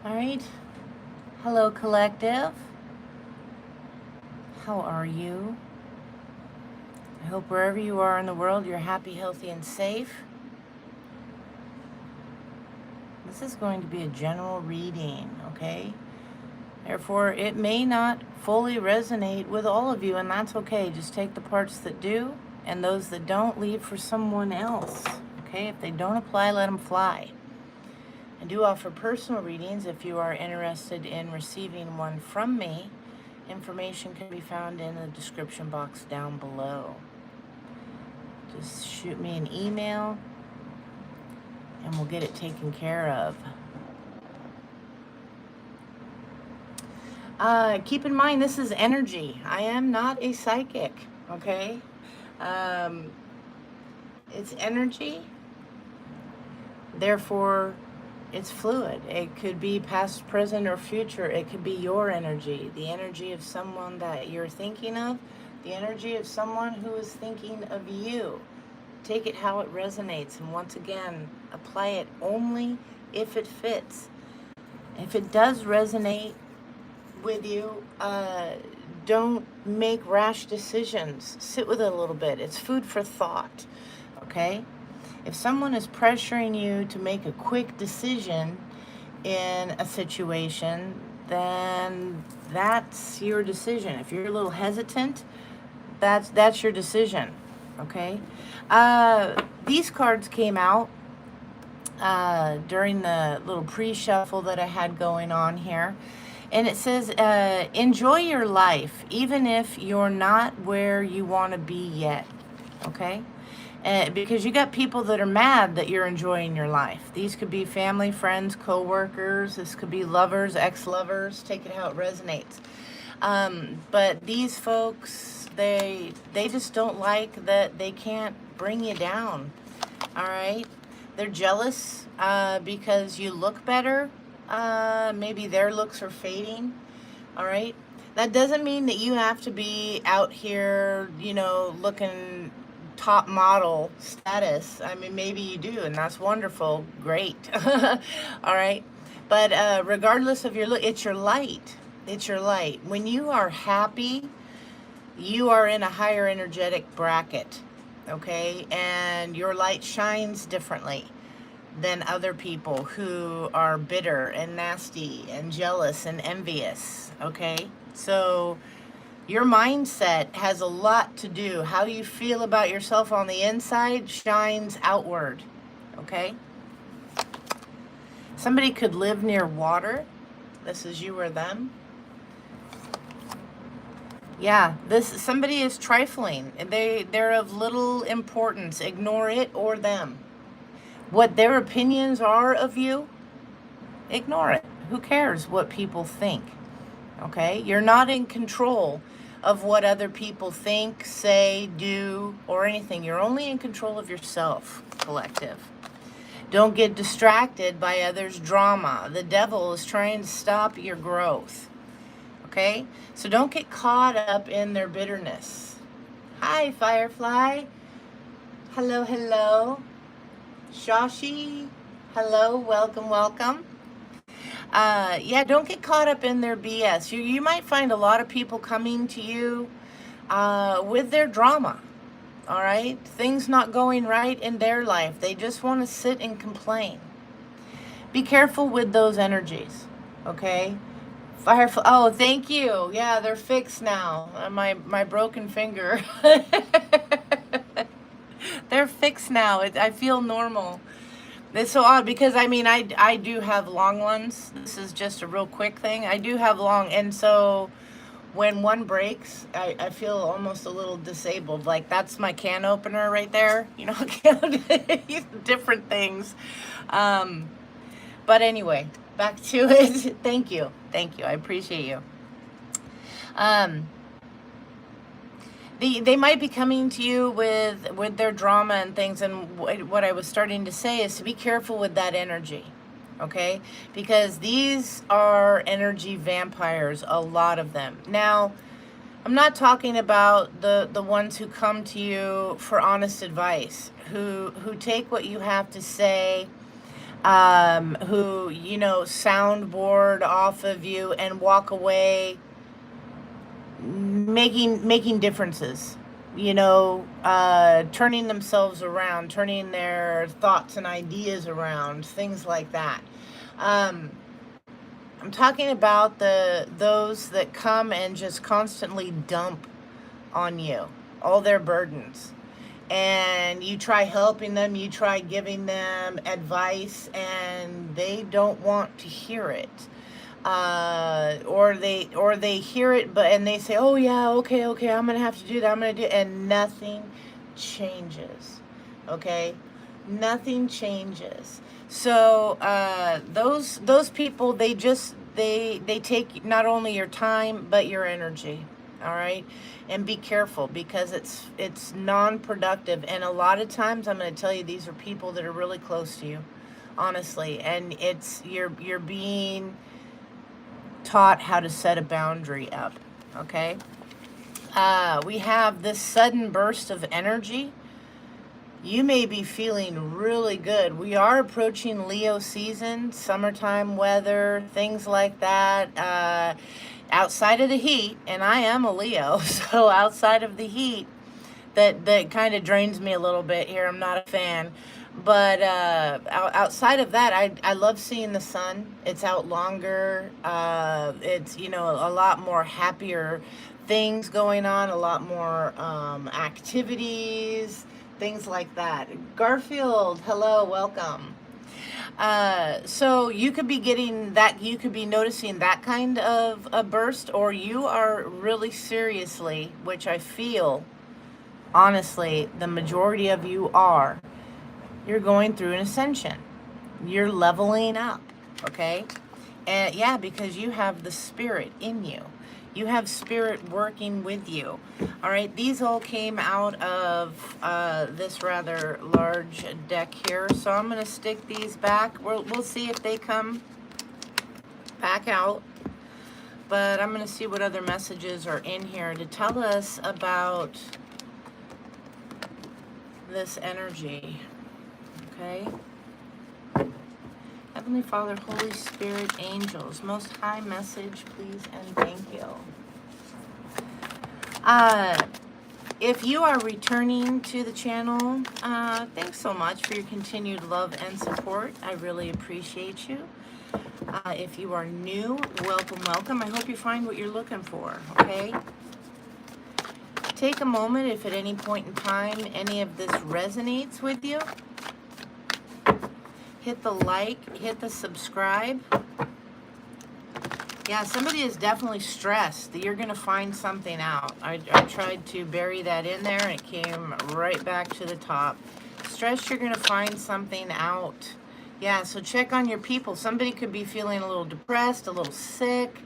All right. Hello, collective. How are you? I hope wherever you are in the world, you're happy, healthy, and safe. This is going to be a general reading, okay? Therefore, it may not fully resonate with all of you, and that's okay. Just take the parts that do, and those that don't, leave for someone else, okay? If they don't apply, let them fly. I do offer personal readings if you are interested in receiving one from me. Information can be found in the description box down below. Just shoot me an email and we'll get it taken care of. Keep in mind, this is energy. I am not a psychic, okay? It's energy. Therefore, it's fluid. It could be past, present, or future. It could be your energy, the energy of someone that you're thinking of, the energy of someone who is thinking of you. Take it how it resonates, and once again, apply it only if it fits. If it does resonate with you, don't make rash decisions. Sit with it a little bit. It's food for thought, okay? If someone is pressuring you to make a quick decision in a situation, then that's your decision. If you're a little hesitant, that's your decision, okay? These cards came out during the little pre-shuffle that I had going on here. And it says, enjoy your life, even if you're not where you want to be yet, okay? Because you got people that are mad that you're enjoying your life. These could be family, friends, co-workers. This could be lovers, ex-lovers. Take it how it resonates. But these folks, they just don't like that they can't bring you down, all right? They're jealous because you look better. Maybe their looks are fading, all right? That doesn't mean that you have to be out here, looking top model status. I mean, maybe you do, and that's wonderful. Great. All right. But regardless of your look, it's your light. It's your light. When you are happy, you are in a higher energetic bracket, okay? And your light shines differently than other people who are bitter and nasty and jealous and envious, okay? So your mindset has a lot to do. How you feel about yourself on the inside shines outward, okay? Somebody could live near water. This is you or them. Yeah, somebody is trifling. They're of little importance. Ignore it or them. What their opinions are of you, ignore it. Who cares what people think? Okay? You're not in control of what other people think, say, do, or anything. You're only in control of yourself, collective. Don't get distracted by others' drama. The devil is trying to stop your growth. Okay? So don't get caught up in their bitterness. Hi, Firefly. Hello, hello. Shashi. Hello, welcome, welcome. Yeah, don't get caught up in their BS. You might find a lot of people coming to you with their drama, all right? Things not going right in their life. They just want to sit and complain. Be careful with those energies, okay? Firefly, oh, thank you. Yeah, they're fixed now. My broken finger. They're fixed now. I feel normal. It's so odd because, I mean, I do have long ones. This is just a real quick thing. I do have long, and so when one breaks, I feel almost a little disabled. Like, that's my can opener right there. Different things. But anyway, back to it. Thank you. Thank you. I appreciate you. They might be coming to you with their drama and things, and what I was starting to say is to be careful with that energy, okay? Because these are energy vampires, a lot of them. Now, I'm not talking about the ones who come to you for honest advice, who take what you have to say who, you know, soundboard off of you and walk away making differences, you know, turning themselves around, turning their thoughts and ideas around, things like that. I'm talking about those that come and just constantly dump on you all their burdens, and you try helping them, you try giving them advice, and they don't want to hear it. Or they hear it, and they say, oh yeah, okay, I'm gonna have to do that, I'm gonna do it, and nothing changes. Okay, nothing changes. So those people, they take not only your time but your energy. All right, and be careful, because it's non-productive, and a lot of times, I'm going to tell you, these are people that are really close to you, honestly, and you're being taught how to set a boundary up. Okay, we have this sudden burst of energy. You may be feeling really good. We are approaching Leo season, summertime weather, things like that. Outside of the heat, and I am a Leo, so outside of the heat, that kind of drains me a little bit here. I'm not a fan. But outside of that, I love seeing the sun. It's out longer. It's, you know, a lot more happier things going on, a lot more activities, things like that. Garfield, hello, welcome. So you could be getting that, you could be noticing that kind of a burst, or you are really seriously, which I feel, honestly, the majority of you are, you're going through an ascension. You're leveling up, okay? And yeah, because you have the spirit in you. You have spirit working with you. All right, these all came out of this rather large deck here. So I'm going to stick these back. We'll see if they come back out. But I'm going to see what other messages are in here to tell us about this energy. Okay? Heavenly Father, Holy Spirit, angels, Most High message, please and thank you. If you are returning to the channel, thanks so much for your continued love and support. I really appreciate you. If you are new, welcome, welcome. I hope you find what you're looking for, okay? Take a moment, if at any point in time any of this resonates with you, hit the like, hit the subscribe. Yeah, somebody is definitely stressed that you're going to find something out. I tried to bury that in there, and it came right back to the top. Stressed, you're going to find something out. Yeah, so check on your people. Somebody could be feeling a little depressed, a little sick.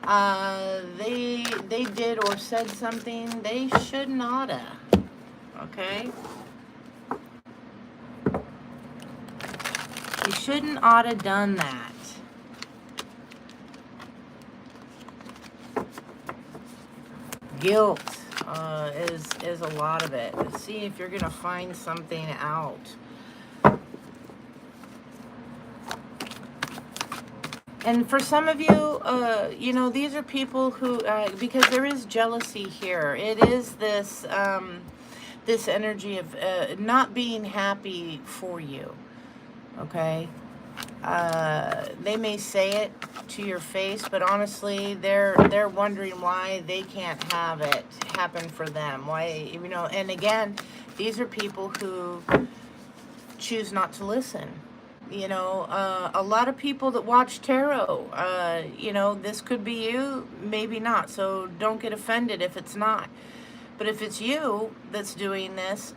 They did or said something they should not have. Okay? You shouldn't ought have done that. Guilt is a lot of it. Let's see if you're going to find something out. And for some of you, you know, these are people who, because there is jealousy here. It is this, this energy of not being happy for you. Okay? They may say it to your face, but honestly, they're wondering why they can't have it happen for them. Why, you know, and again, these are people who choose not to listen. You know, a lot of people that watch tarot, you know, this could be you, maybe not. So don't get offended if it's not. But if it's you that's doing this,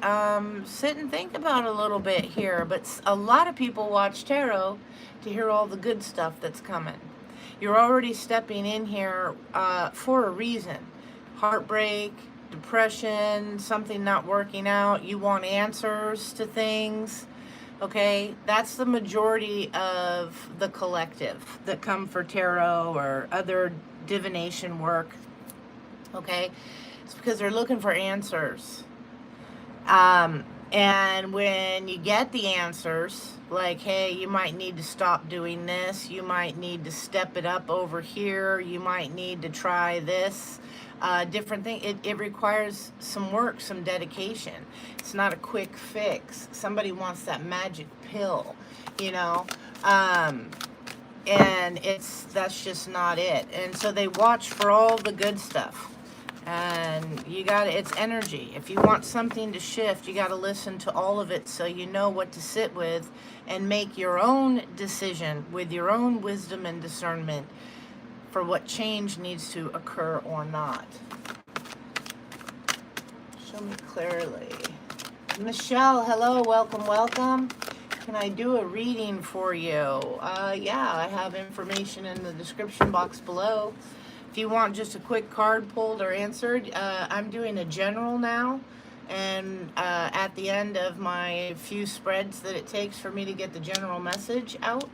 sit and think about it a little bit here. But a lot of people watch tarot to hear all the good stuff that's coming. You're already stepping in here for a reason. Heartbreak, depression, something not working out. You want answers to things. Okay, that's the majority of the collective that come for tarot or other divination work. Okay, it's because they're looking for answers. And when you get the answers, like, hey, you might need to stop doing this, you might need to step it up over here, you might need to try this, different thing. It requires some work, some dedication. It's not a quick fix. Somebody wants that magic pill, you know. And that's just not it. And so they watch for all the good stuff. And you got to, it's energy. If you want something to shift, you got to listen to all of it so you know what to sit with and make your own decision with your own wisdom and discernment for what change needs to occur or not. Show me clearly. Michelle, hello, welcome, welcome. Can I do a reading for you? Yeah, I have information in the description box below. If you want just a quick card pulled or answered, I'm doing a general now. And at the end of my few spreads that it takes for me to get the general message out,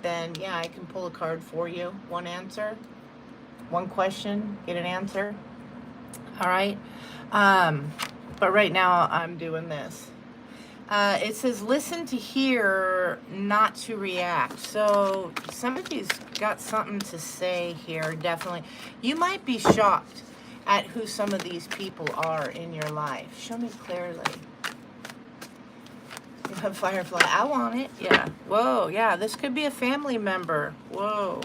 then yeah, I can pull a card for you. One answer, one question, get an answer. All right. But right now I'm doing this. It says, listen to hear, not to react. So somebody's got something to say here, definitely. You might be shocked at who some of these people are in your life. Show me clearly. You have Firefly. I want it. Yeah. Whoa. Yeah, this could be a family member. Whoa.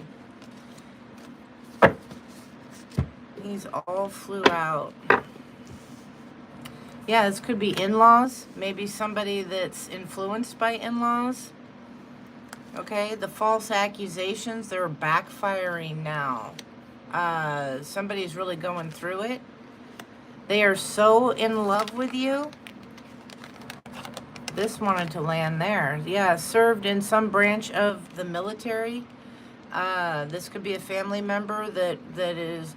These all flew out. Yeah, this could be in-laws. Maybe somebody that's influenced by in-laws. Okay, the false accusations, they're backfiring now. Somebody's really going through it. They are so in love with you. This wanted to land there. Yeah, served in some branch of the military. This could be a family member that is...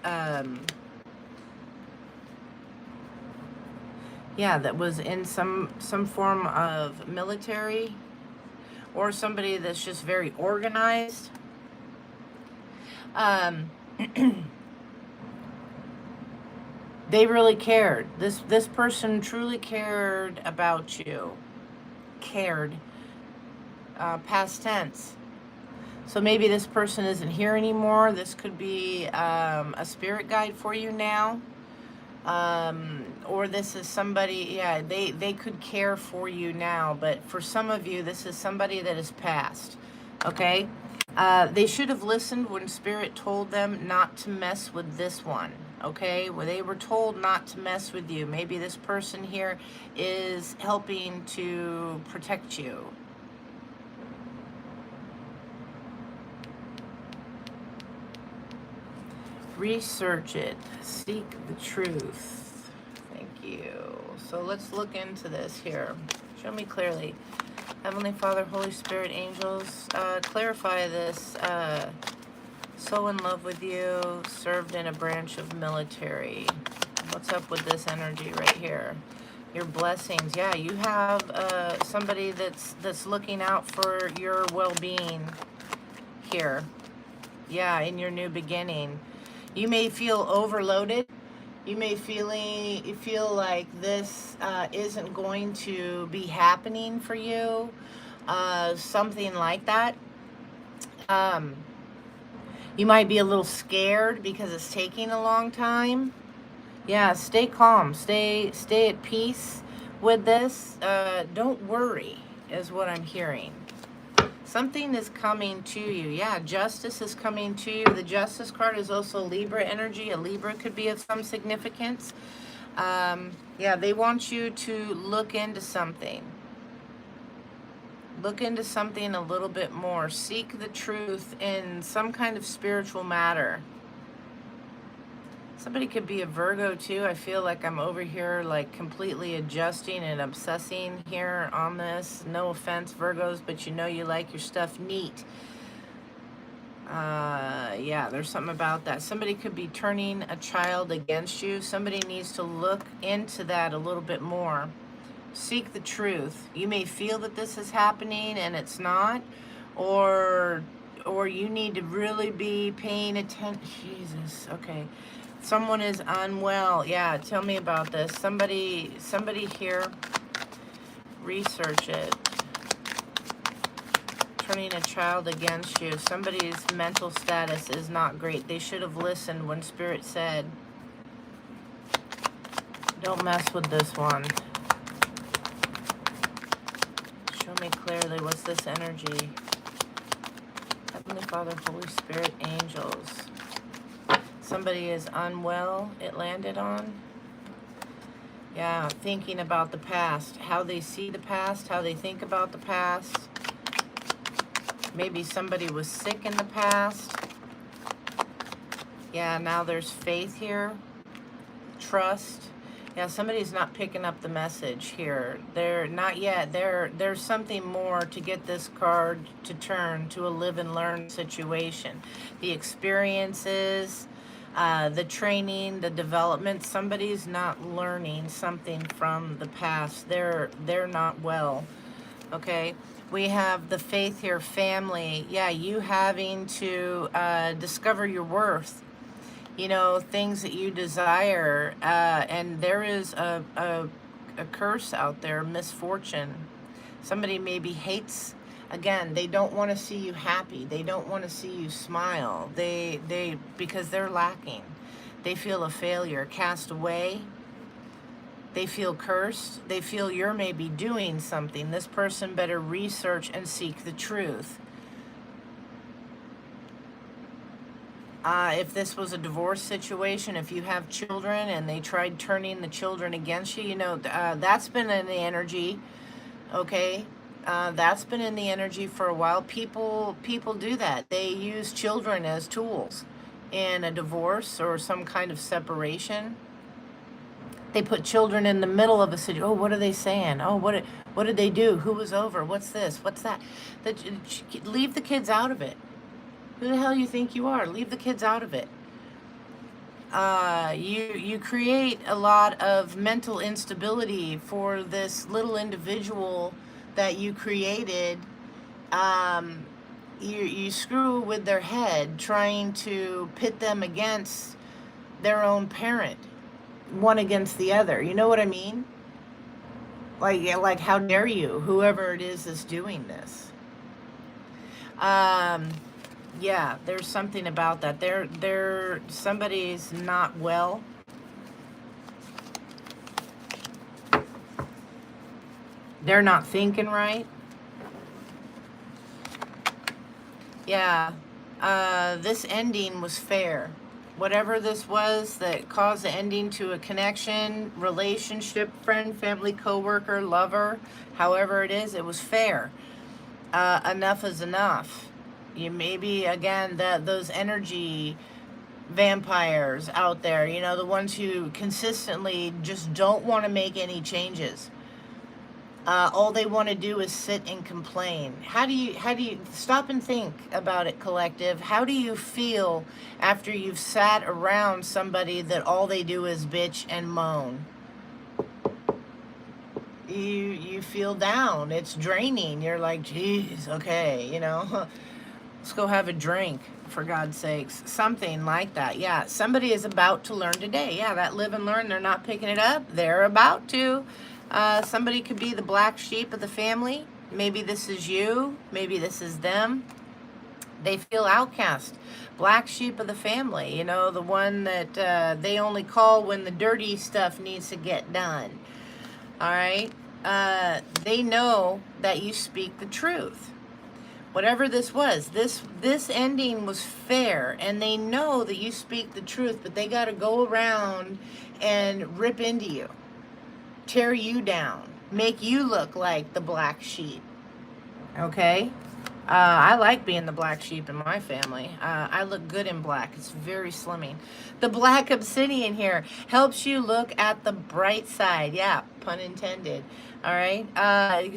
yeah, that was in some form of military, or somebody that's just very organized. They really cared. This person truly cared about you. Cared. Past tense. So maybe this person isn't here anymore. This could be a spirit guide for you now. Or this is somebody, yeah, they could care for you now, but for some of you, this is somebody that is past, okay? They should have listened when Spirit told them not to mess with this one, okay? Well, they were told not to mess with you. Maybe this person here is helping to protect you. Research it. Seek the truth. Thank you. So let's look into this here. Show me clearly. Heavenly Father, Holy Spirit, angels, clarify this. So in love with you, served in a branch of military. What's up with this energy right here? Your blessings. Yeah, you have somebody that's looking out for your well-being here. Yeah, in your new beginning. You may feel overloaded. You may feel like this isn't going to be happening for you. Something like that. You might be a little scared because it's taking a long time. Yeah, stay calm. Stay at peace with this. Don't worry, is what I'm hearing. Something is coming to you. Yeah, justice is coming to you. The Justice card is also Libra energy. A Libra could be of some significance. Yeah, they want you to look into something. Look into something a little bit more. Seek the truth in some kind of spiritual matter. Somebody could be a Virgo too. I feel like I'm over here like completely adjusting and obsessing here on this. No offense, Virgos, but you know you like your stuff neat. Yeah, there's something about that. Somebody could be turning a child against you. Somebody needs to look into that a little bit more. Seek the truth. You may feel that this is happening and it's not, or you need to really be paying attention. Jesus, okay. Someone is unwell. Yeah, tell me about this. Somebody here, research it. Turning a child against you. Somebody's mental status is not great. They should have listened when Spirit said, don't mess with this one. Show me clearly, what's this energy? Heavenly Father, Holy Spirit, angels. Somebody is unwell, it landed on. Yeah, thinking about the past. How they see the past, how they think about the past. Maybe somebody was sick in the past. Yeah, now there's faith here. Trust. Yeah, somebody's not picking up the message here. They're not yet. There's something more to get this card to turn to a live and learn situation. The experiences, the training, the development. Somebody's not learning something from the past. They're not well. Okay. We have the faith here, family. Yeah, you having to discover your worth. You know, things that you desire. And there is a curse out there, misfortune. Somebody maybe hates, again, they don't want to see you happy. They don't want to see you smile. Because they're lacking. They feel a failure, cast away. They feel cursed. They feel you're maybe doing something. This person better research and seek the truth. If this was a divorce situation, if you have children and they tried turning the children against you, you know, that's been in the energy, okay? That's been in the energy for a while. People do that. They use children as tools in a divorce or some kind of separation. They put children in the middle of a situation. Oh, what are they saying? Oh, what did they do? Who was over? What's this? What's that? Leave the kids out of it. Who the hell you think you are? Leave the kids out of it. You create a lot of mental instability for this little individual that you created. You screw with their head trying to pit them against their own parent. One against the other. You know what I mean? Like how dare you, whoever it is that's doing this. Yeah, there's something about that. Somebody's not well. They're not thinking right. Yeah, this ending was fair. Whatever this was that caused the ending to a connection, relationship, friend, family, coworker, lover, however it is, it was fair. Enough is enough. You maybe, again, those energy vampires out there, you know, the ones who consistently just don't want to make any changes. All they want to do is sit and complain. How do you stop and think about it, collective? How do you feel after you've sat around somebody that all they do is bitch and moan? You feel down. It's draining. You're like, geez, okay, you know, let's go have a drink, for God's sakes. Something like that. Yeah, somebody is about to learn today. Yeah, that live and learn, they're not picking it up. They're about to. Somebody could be the black sheep of the family. Maybe this is you. Maybe this is them. They feel outcast. Black sheep of the family. You know, the one that they only call when the dirty stuff needs to get done. All right? They know that you speak the truth. Whatever this was, this ending was fair. And they know that you speak the truth. But they got to go around and rip into you. Tear you down, make you look like the black sheep. Okay? I like being the black sheep in my family. I look good in black. It's very slimming. The black obsidian here helps you look at the bright side. Yeah, pun intended. All right?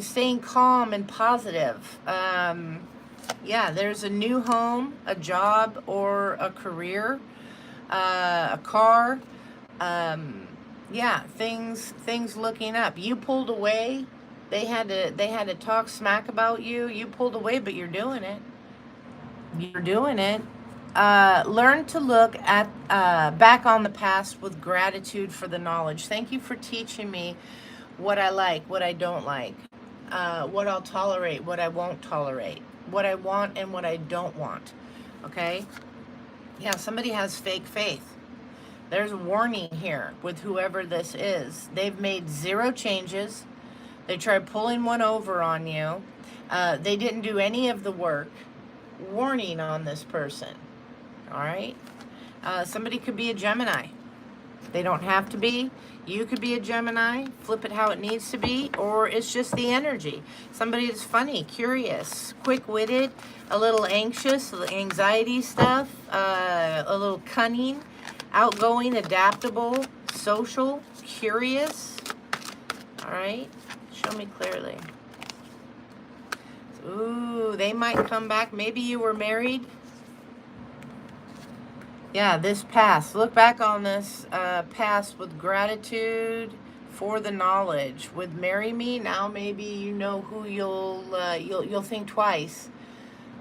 Staying calm and positive. Yeah, there's a new home, a job, or a career, a car. Yeah, things looking up. You pulled away. They had to talk smack about you. You pulled away, but you're doing it. You're doing it. Learn to look at back on the past with gratitude for the knowledge. Thank you for teaching me what I like, what I don't like, what I'll tolerate, what I won't tolerate, what I want and what I don't want. Okay? Yeah, somebody has fake faith. There's a warning here with whoever this is. They've made 0 changes. They tried pulling one over on you. They didn't do any of the work. Warning on this person. All right? Somebody could be a Gemini. They don't have to be. You could be a Gemini. Flip it how it needs to be. Or it's just the energy. Somebody that's funny, curious, quick-witted, a little anxious, a little anxiety stuff, a little cunning, outgoing, adaptable, social, curious. All right? Show me clearly. Ooh, they might come back. Maybe you were married. Yeah, this past. Look back on this past with gratitude for the knowledge. With marry me, now maybe you know who you'll think twice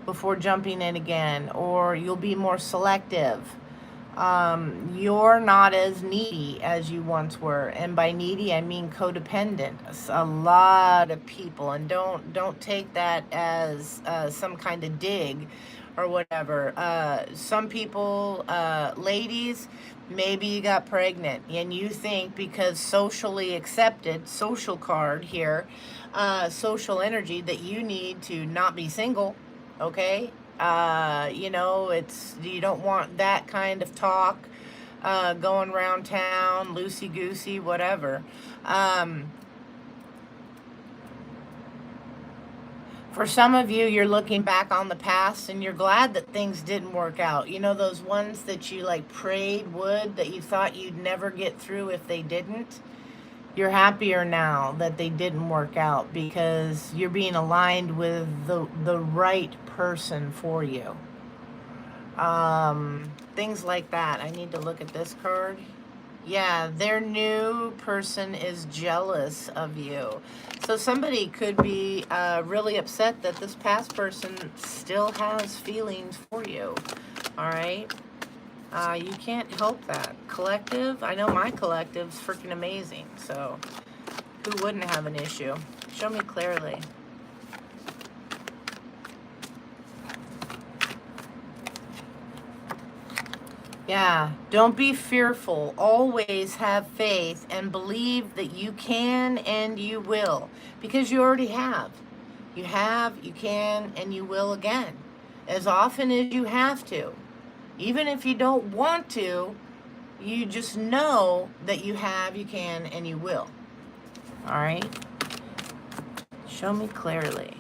before jumping in again, or you'll be more selective. You're not as needy as you once were, and by needy I mean codependent. A lot of people, and don't take that as some kind of dig or whatever. Some people, ladies, maybe you got pregnant and you think because socially accepted, social card here, social energy, that you need to not be single, okay? You know, you don't want that kind of talk going around town, loosey-goosey, whatever. For some of you, you're looking back on the past and you're glad that things didn't work out. You know, those ones that you like prayed would, that you thought you'd never get through if they didn't. You're happier now that they didn't work out because you're being aligned with the right person for you. Things like that. I need to look at this card. Yeah, their new person is jealous of you. So somebody could be really upset that this past person still has feelings for you. All right? You can't help that. Collective, I know my collective's freaking amazing. So who wouldn't have an issue? Show me clearly. Yeah, don't be fearful. Always have faith and believe that you can and you will. Because you already have. You have, you can, and you will again. As often as you have to. Even if you don't want to, you just know that you have, you can, and you will. All right? Show me clearly.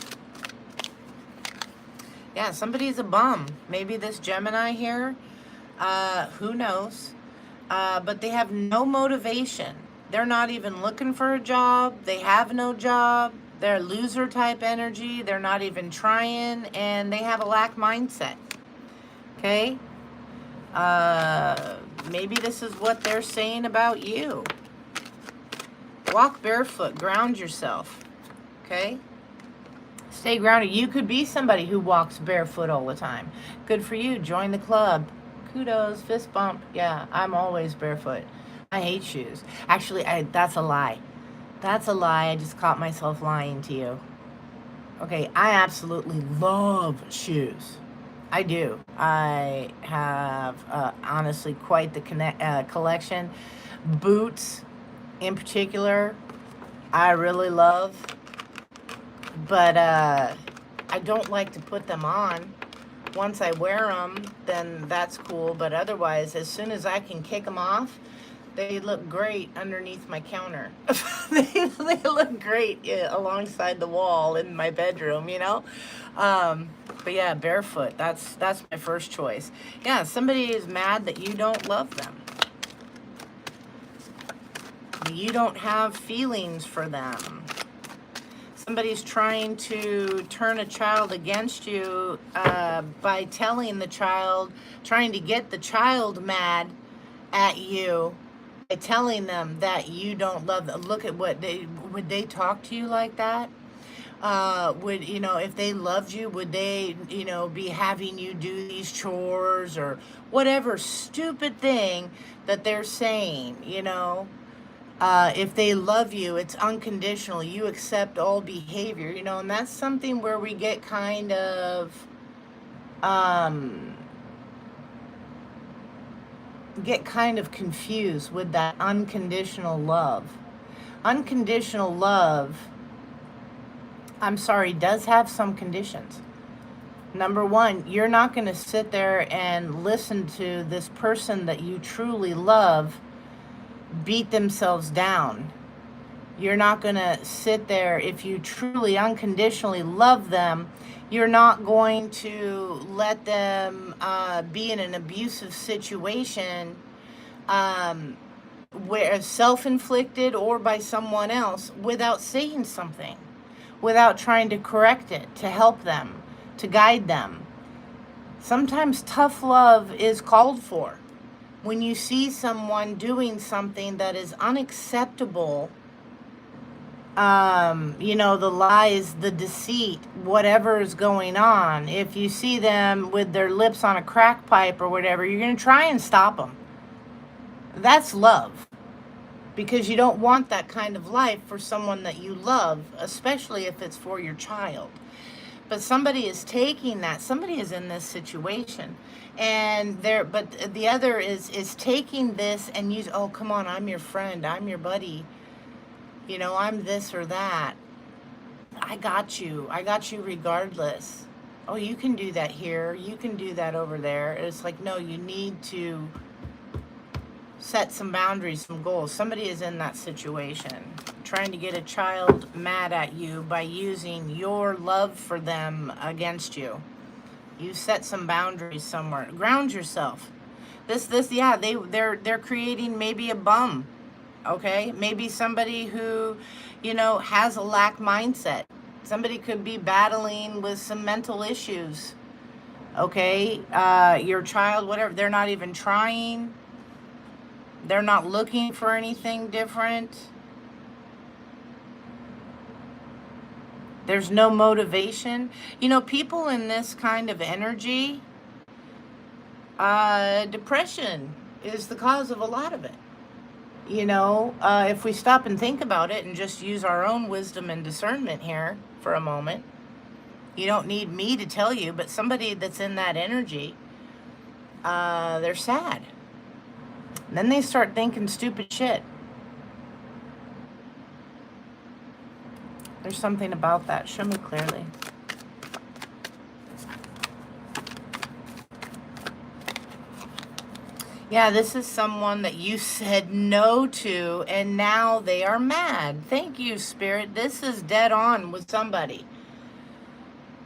Yeah, somebody's a bum. Maybe this Gemini here. Who knows? But they have no motivation. They're not even looking for a job. They have no job. They're loser type energy. They're not even trying. And they have a lack mindset. Okay? Maybe this is what they're saying about you. Walk barefoot. Ground yourself. Okay? Stay grounded. You could be somebody who walks barefoot all the time. Good for you. Join the club. Kudos, fist bump. Yeah, I'm always barefoot. I hate shoes. Actually, that's a lie. That's a lie. I just caught myself lying to you. Okay, I absolutely love shoes. I do. I have, honestly, quite the collection. Boots, in particular, I really love. But I don't like to put them on. Once I wear them, then that's cool. But otherwise, as soon as I can kick them off, they look great underneath my counter. they look great alongside the wall in my bedroom, you know? But yeah, barefoot, that's my first choice. Yeah, somebody is mad that you don't love them. You don't have feelings for them. Somebody's trying to turn a child against you by telling the child, trying to get the child mad at you by telling them that you don't love them. Look at would they talk to you like that? Would, you know, if they loved you, would they, you know, be having you do these chores or whatever stupid thing that they're saying, you know? If they love you, it's unconditional. You accept all behavior, you know, and that's something where we um, get kind of confused with that unconditional love. Unconditional love, I'm sorry, does have some conditions. Number one, you're not going to sit there and listen to this person that you truly love beat themselves down. You're not going to sit there, if you truly unconditionally love them, you're not going to let them be in an abusive situation, where self-inflicted or by someone else, without saying something, without trying to correct it, to help them, to guide them. Sometimes tough love is called for. When you see someone doing something that is unacceptable, you know, the lies, the deceit, whatever is going on, if you see them with their lips on a crack pipe or whatever, you're going to try and stop them. That's love. Because you don't want that kind of life for someone that you love, especially if it's for your child. But somebody is taking that, somebody is in this situation, and but the other is taking this and use, oh, come on, I'm your friend, I'm your buddy, you know, I'm this or that. I got you regardless. Oh, you can do that here, you can do that over there. It's like, no, you need to set some boundaries, some goals. Somebody is in that situation, trying to get a child mad at you by using your love for them against you. You set some boundaries somewhere. Ground yourself. Yeah, they're creating maybe a bum. Okay, maybe somebody who, you know, has a lack mindset. Somebody could be battling with some mental issues. Okay, your child, whatever, they're not even trying. They're not looking for anything different. There's no motivation. You know, people in this kind of energy, depression is the cause of a lot of it. You know, if we stop and think about it and just use our own wisdom and discernment here for a moment, you don't need me to tell you, but somebody that's in that energy, they're sad. And then they start thinking stupid shit. There's something about that. Show me clearly. Yeah, this is someone that you said no to, and now they are mad. Thank you, Spirit. This is dead on with somebody.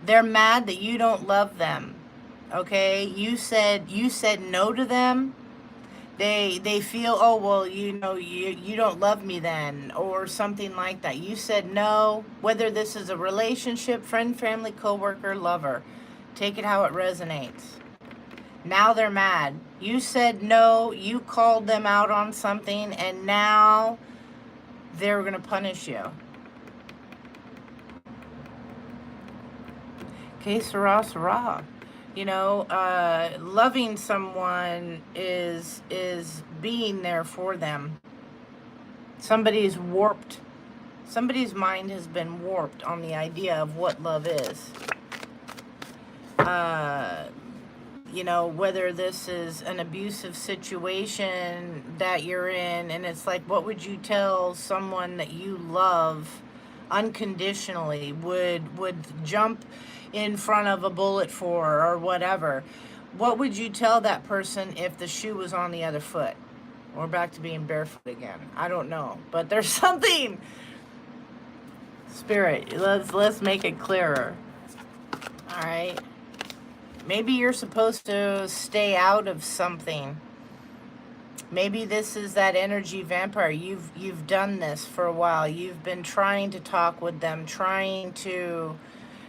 They're mad that you don't love them. Okay? You said no to them. They feel, oh, well, you know, you don't love me then, or something like that. You said no, whether this is a relationship, friend, family, coworker, lover. Take it how it resonates. Now they're mad. You said no, you called them out on something, and now they're going to punish you. Okay, Sarah, Sarah. You know, loving someone is being there for them. Somebody's warped. Somebody's mind has been warped on the idea of what love is. You know, whether this is an abusive situation that you're in, and it's like, what would you tell someone that you love unconditionally, would jump in front of a bullet for, or whatever? What would you tell that person if the shoe was on the other foot? We're back to being barefoot again. I don't know, but there's something. Spirit, let's make it clearer. All right. Maybe you're supposed to stay out of something. Maybe this is that energy vampire. You've done this for a while. You've been trying to talk with them, trying to,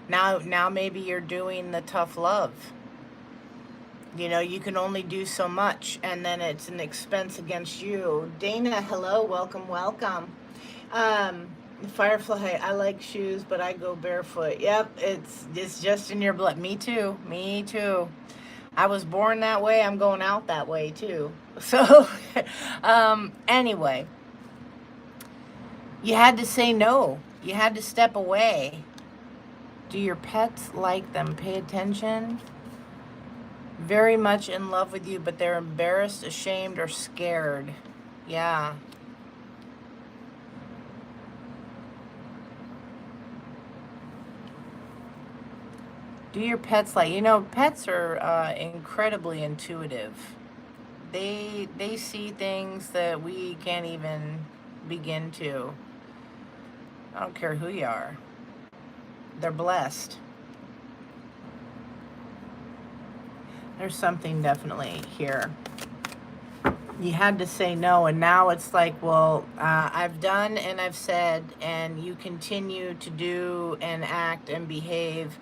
now maybe you're doing the tough love. You know, you can only do so much, and then it's an expense against you. Dana, hello, welcome, welcome. Firefly, I like shoes, but I go barefoot. Yep, it's just in your blood. Me too. Me too. I was born that way. I'm going out that way too. So, anyway, you had to say no. You had to step away. Do your pets like them? Pay attention. Very much in love with you, but they're embarrassed, ashamed, or scared. Yeah. Do your pets like, pets are incredibly intuitive. They see things that we can't even begin to. I don't care who you are. They're blessed. There's something definitely here. You had to say no, and now it's like, well, I've done and I've said, and you continue to do and act and behave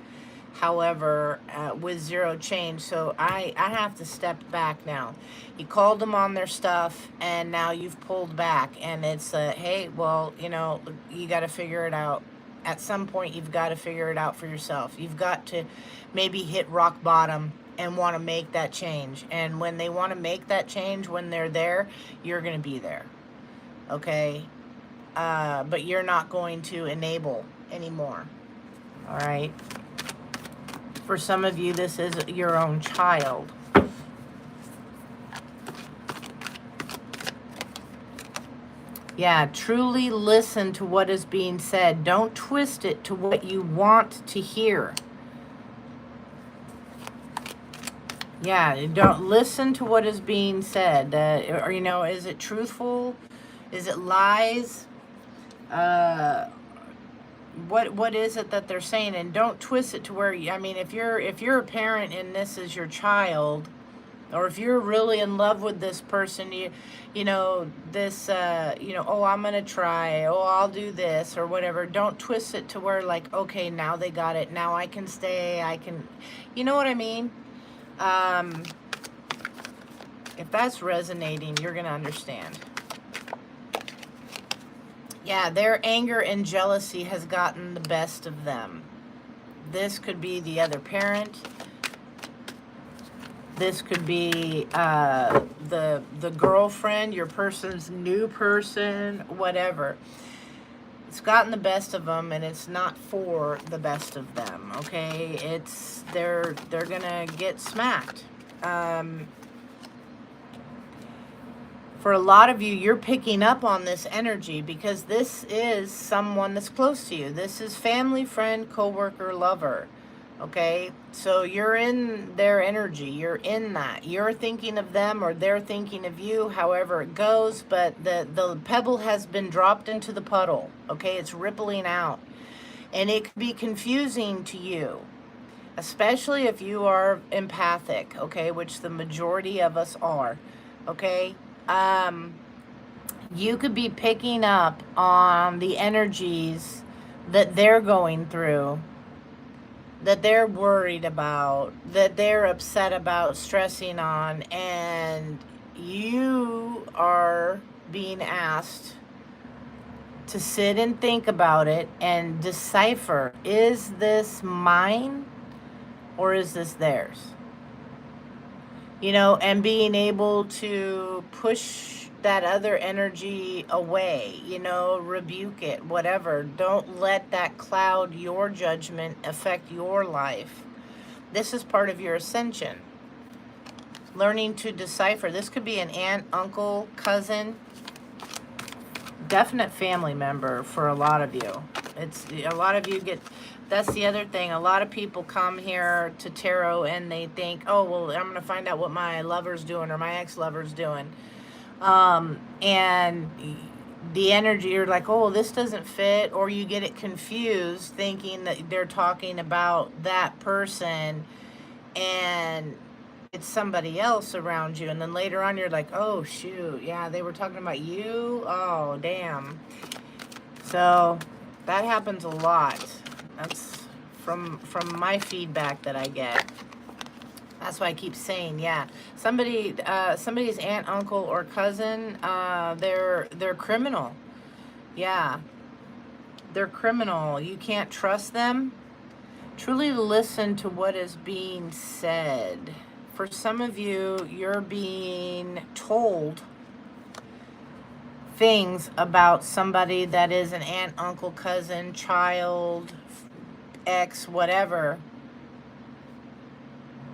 however, with zero change. So I have to step back now. You called them on their stuff, and now you've pulled back, and it's hey, well, you got to figure it out. At some point, you've got to figure it out for yourself. You've got to maybe hit rock bottom and want to make that change. And when they want to make that change, when they're there, you're going to be there. Okay? But you're not going to enable anymore. All right? For some of you, this is your own child. Yeah, truly listen to what is being said. Don't twist it to what you want to hear. Yeah, don't listen to what is being said. Or, is it truthful? Is it lies? What is it that they're saying? And don't twist it to where, if you're a parent and this is your child, or if you're really in love with this person, oh, I'm going to try, oh, I'll do this or whatever. Don't twist it to where like, okay, now they got it. Now I can stay. I can, you know what I mean? If that's resonating, you're going to understand. Yeah, their anger and jealousy has gotten the best of them. This could be the other parent. This could be the girlfriend, your person's new person, whatever. It's gotten the best of them, and it's not for the best of them. Okay, they're gonna get smacked. For a lot of you, you're picking up on this energy because this is someone that's close to you. This is family, friend, coworker, lover. Okay, so you're in their energy. You're in that. You're thinking of them or they're thinking of you, however it goes. But the pebble has been dropped into the puddle. Okay, it's rippling out. And it could be confusing to you, especially if you are empathic, okay, which the majority of us are, okay? You could be picking up on the energies that they're going through, that they're worried about, that they're upset about, stressing on, and you are being asked to sit and think about it and decipher, is this mine or is this theirs? And being able to push that other energy away, rebuke it, whatever. Don't let that cloud your judgment, affect your life. This is part of your ascension. Learning to decipher. This could be an aunt, uncle, cousin, definite family member for a lot of you. It's a lot of you get. That's the other thing. A lot of people come here to tarot and they think, oh, well, I'm going to find out what my lover's doing or my ex-lover's doing. And the energy, you're like, oh, this doesn't fit. Or you get it confused thinking that they're talking about that person and it's somebody else around you. And then later on, you're like, oh, shoot. Yeah, they were talking about you. Oh, damn. So that happens a lot. That's from my feedback that I get. That's why I keep saying, yeah, somebody's aunt, uncle, or cousin, they're criminal. Yeah. They're criminal. You can't trust them. Truly listen to what is being said. For some of you, you're being told things about somebody that is an aunt, uncle, cousin, child, ex, whatever,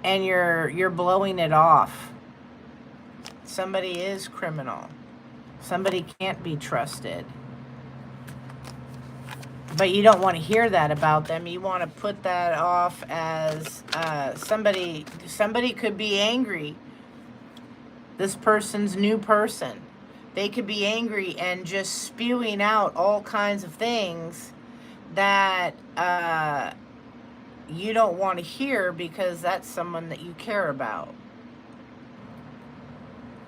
and you're blowing it off. Somebody is criminal. Somebody can't be trusted. But you don't want to hear that about them. You want to put that off as somebody could be angry. This person's new person. They could be angry and just spewing out all kinds of things that you don't want to hear because that's someone that you care about.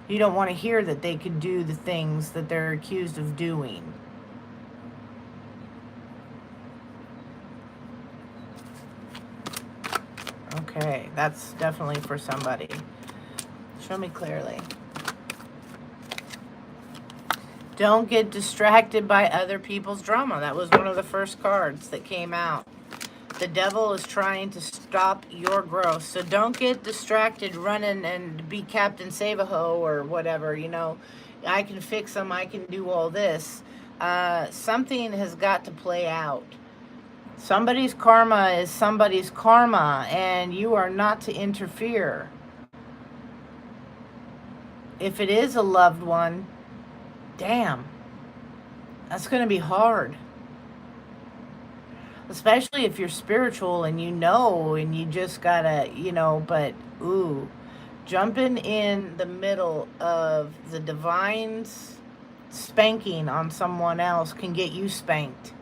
You don't want to hear that they could do the things that they're accused of doing. Okay, that's definitely for somebody. Show me clearly. Don't get distracted by other people's drama. That was one of the first cards that came out. The devil is trying to stop your growth. So don't get distracted running and be Captain Save-A-Ho or whatever. You know, I can fix them. I can do all this. Something has got to play out. Somebody's karma is somebody's karma, and you are not to interfere. If it is a loved one, damn, that's going to be hard. Especially if you're spiritual and you know, and you just gotta, you know, but, ooh, jumping in the middle of the divine's spanking on someone else can get you spanked.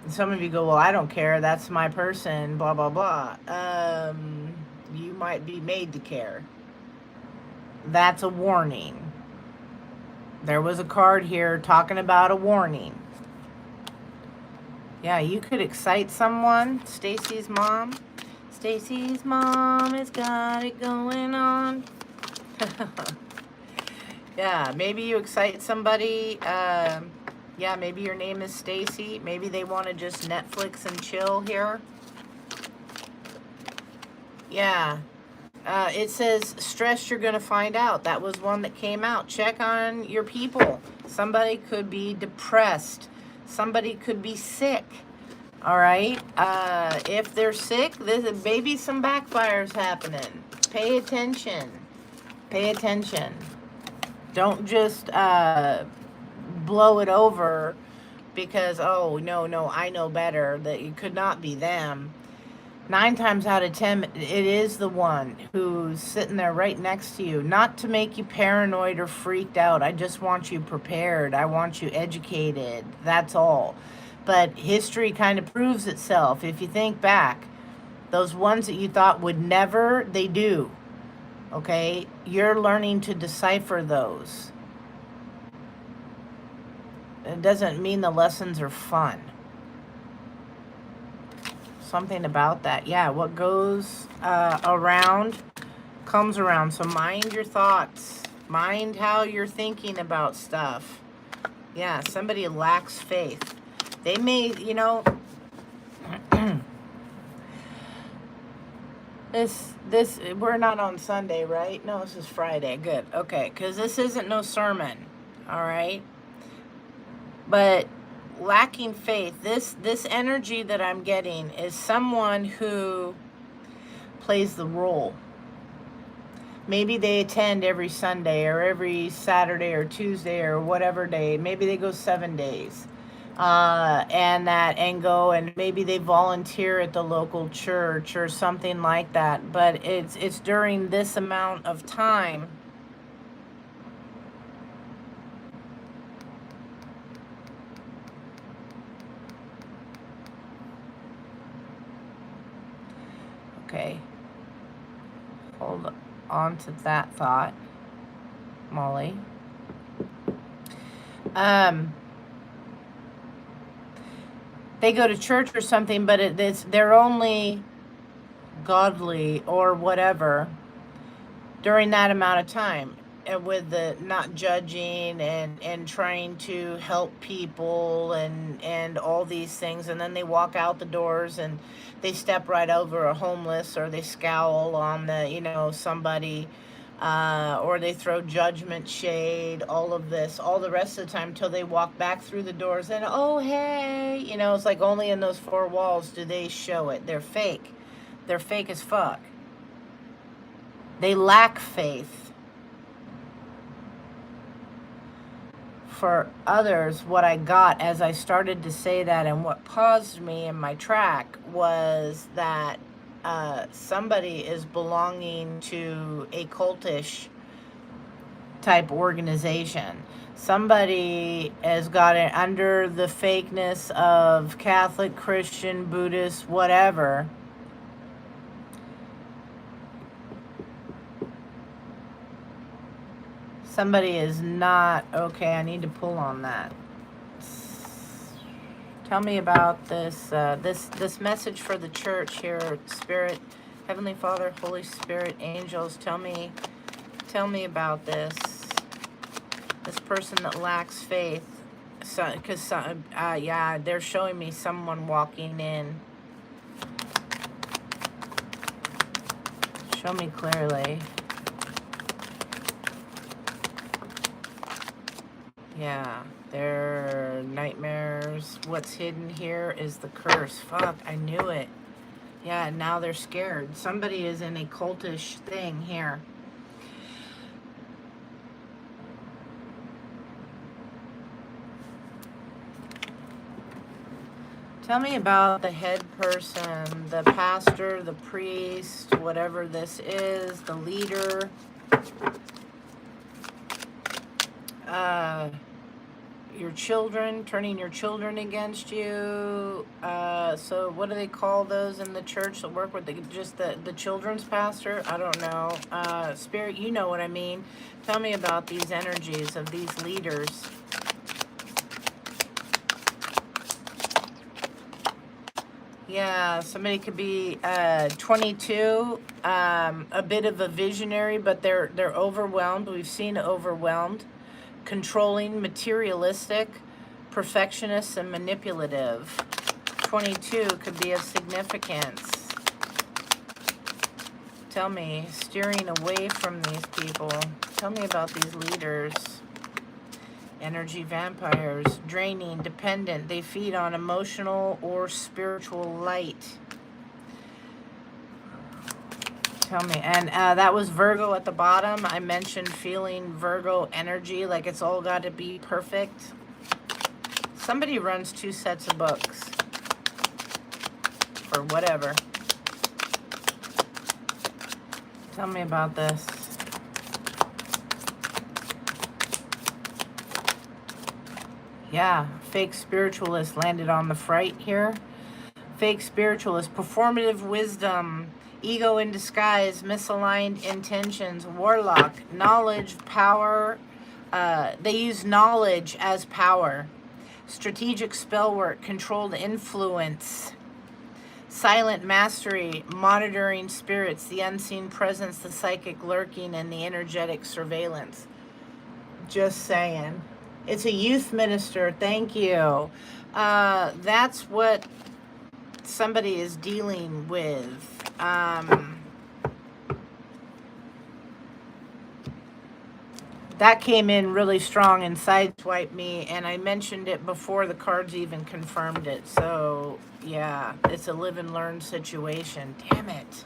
Some of you go, well, I don't care. That's my person, blah, blah, blah. You might be made to care. That's a warning. There was a card here talking about a warning. Yeah, you could excite someone. Stacy's mom. Stacy's mom has got it going on. Yeah, maybe you excite somebody. Yeah, maybe your name is Stacy. Maybe they want to just Netflix and chill here. Yeah. It says, stress you're going to find out. That was one that came out. Check on your people. Somebody could be depressed. Somebody could be sick. All right? If they're sick, maybe some backfires happening. Pay attention. Pay attention. Don't just blow it over because, oh, no, I know better, that it could not be them. 9 times out of 10, it is the one who's sitting there right next to you. Not to make you paranoid or freaked out. I just want you prepared. I want you educated. That's all. But history kind of proves itself. If you think back, those ones that you thought would never, they do. Okay? You're learning to decipher those. It doesn't mean the lessons are fun. Something about that. Yeah, what goes around comes around. So mind your thoughts. Mind how you're thinking about stuff. Yeah, somebody lacks faith. They may, you know, this we're not on Sunday, right? No, this is Friday. Good. Okay, because this isn't no sermon. All right? But lacking faith, this energy that I'm getting is someone who plays the role. Maybe they attend every Sunday or every Saturday or Tuesday or whatever day. Maybe they go 7 days. And go, and maybe they volunteer at the local church or something like that. But it's during this amount of time okay. Hold on to that thought, Molly. They go to church or something, but they're only godly or whatever during that amount of time. with the not judging and trying to help people and all these things, and then they walk out the doors and they step right over a homeless, or they scowl on the, you know, somebody, or they throw judgment shade, all of this, all the rest of the time, till they walk back through the doors and, oh, hey, you know, it's like only in those four walls do they show it. They're fake. They're fake as fuck. They lack faith. For others, what I got as I started to say that, and what paused me in my track, was that somebody is belonging to a cultish type organization. Somebody has got it under the fakeness of Catholic, Christian, Buddhist, whatever. Somebody is not okay. I need to pull on that. Tell me about this this message for the church here, Spirit, Heavenly Father, Holy Spirit, angels. Tell me about this person that lacks faith. So, because yeah, they're showing me someone walking in. Show me clearly. Yeah, they're nightmares. What's hidden here is the curse. Fuck, I knew it. Yeah, now they're scared. Somebody is in a cultish thing here. Tell me about the head person, the pastor, the priest, whatever this is, the leader. Your children, turning your children against you. So what do they call those in the church that work with just the children's pastor? I don't know. Spirit, you know what I mean. Tell me about these energies of these leaders. Yeah, somebody could be 22, a bit of a visionary, but they're overwhelmed. We've seen overwhelmed. Controlling, materialistic, perfectionist, and manipulative. 22 could be of significance. Tell me, steering away from these people. Tell me about these leaders. Energy vampires, draining, dependent. They feed on emotional or spiritual light. Tell me. And that was Virgo at the bottom. I mentioned feeling Virgo energy, like it's all got to be perfect. Somebody runs 2 sets of books or whatever. Tell me about this. Yeah, fake spiritualist landed on the fright here. Fake spiritualist, performative wisdom, ego in disguise, misaligned intentions, warlock, knowledge, power. They use knowledge as power. Strategic spell work, controlled influence, silent mastery, monitoring spirits, the unseen presence, the psychic lurking, and the energetic surveillance. Just saying. It's a youth minister. Thank you. That's what somebody is dealing with. That came in really strong and sideswiped me, and I mentioned it before the cards even confirmed it. So, yeah, it's a live and learn situation. Damn it.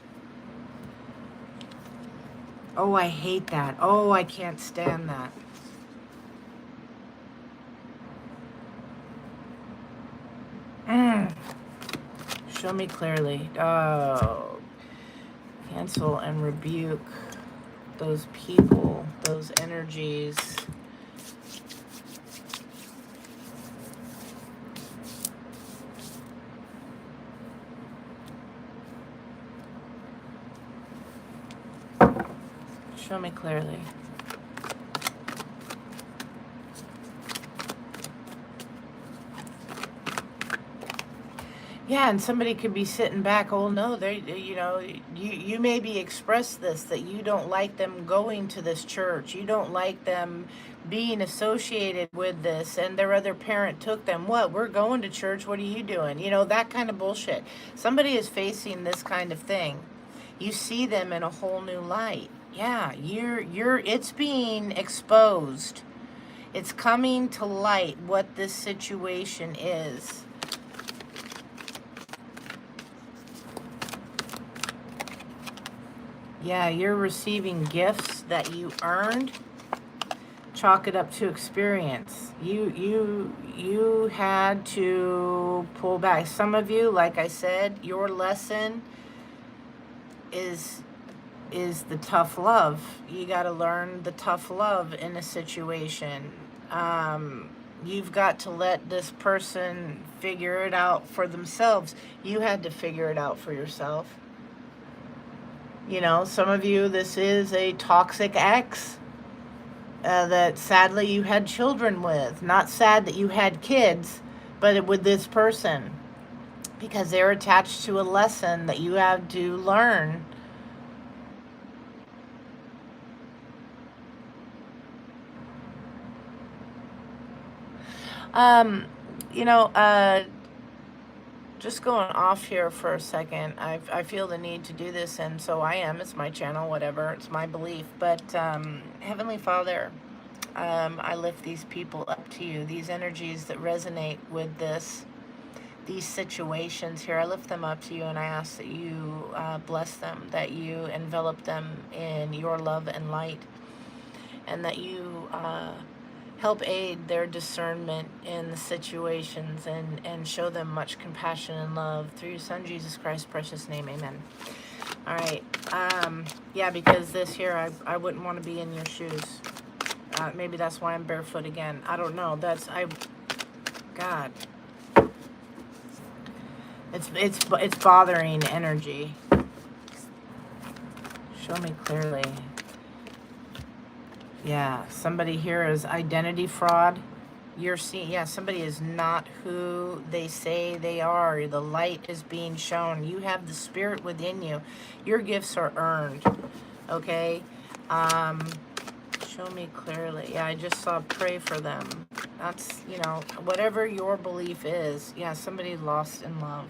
Oh, I hate that. Oh, I can't stand that. Show me clearly. Oh, cancel and rebuke those people, those energies. Show me clearly. Yeah, and somebody could be sitting back, oh no, you know, you maybe express this, that you don't like them going to this church. You don't like them being associated with this, and their other parent took them. What? We're going to church. What are you doing? You know, that kind of bullshit. Somebody is facing this kind of thing. You see them in a whole new light. Yeah, it's being exposed. It's coming to light what this situation is. Yeah, you're receiving gifts that you earned. Chalk it up to experience. You had to pull back. Some of you, like I said, your lesson is the tough love. You got to learn the tough love in a situation. You've got to let this person figure it out for themselves. You had to figure it out for yourself. You know, some of you, this is a toxic ex that sadly you had children with. Not sad that you had kids, but with this person. Because they're attached to a lesson that you have to learn. You know, just going off here for a second, I feel the need to do this, and so I am. It's my channel, whatever. It's my belief. But Heavenly Father, I lift these people up to you. These energies that resonate with these situations here, I lift them up to you, and I ask that you bless them, that you envelop them in your love and light, and that you help aid their discernment in the situations, and show them much compassion and love through your Son, Jesus Christ's precious name. Amen. All right. Yeah, because this here, I wouldn't want to be in your shoes. Maybe that's why I'm barefoot again. I don't know. God. It's bothering energy. Show me clearly. Yeah, somebody here is identity fraud. You're seeing, yeah, somebody is not who they say they are. The light is being shown. You have the spirit within you. Your gifts are earned. Okay? Show me clearly. Yeah, I just saw pray for them. That's, you know, whatever your belief is. Yeah, somebody lost in love.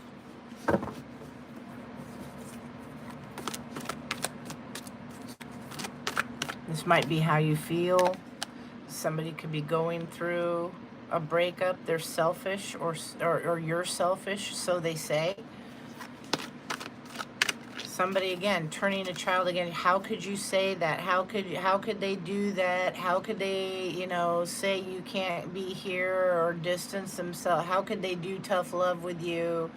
This might be how you feel. Somebody could be going through a breakup. They're selfish, or you're selfish, so they say. Somebody, again, turning a child again. How could you say that? How could they do that? How could they, you know, say you can't be here, or distance themselves? How could they do tough love with you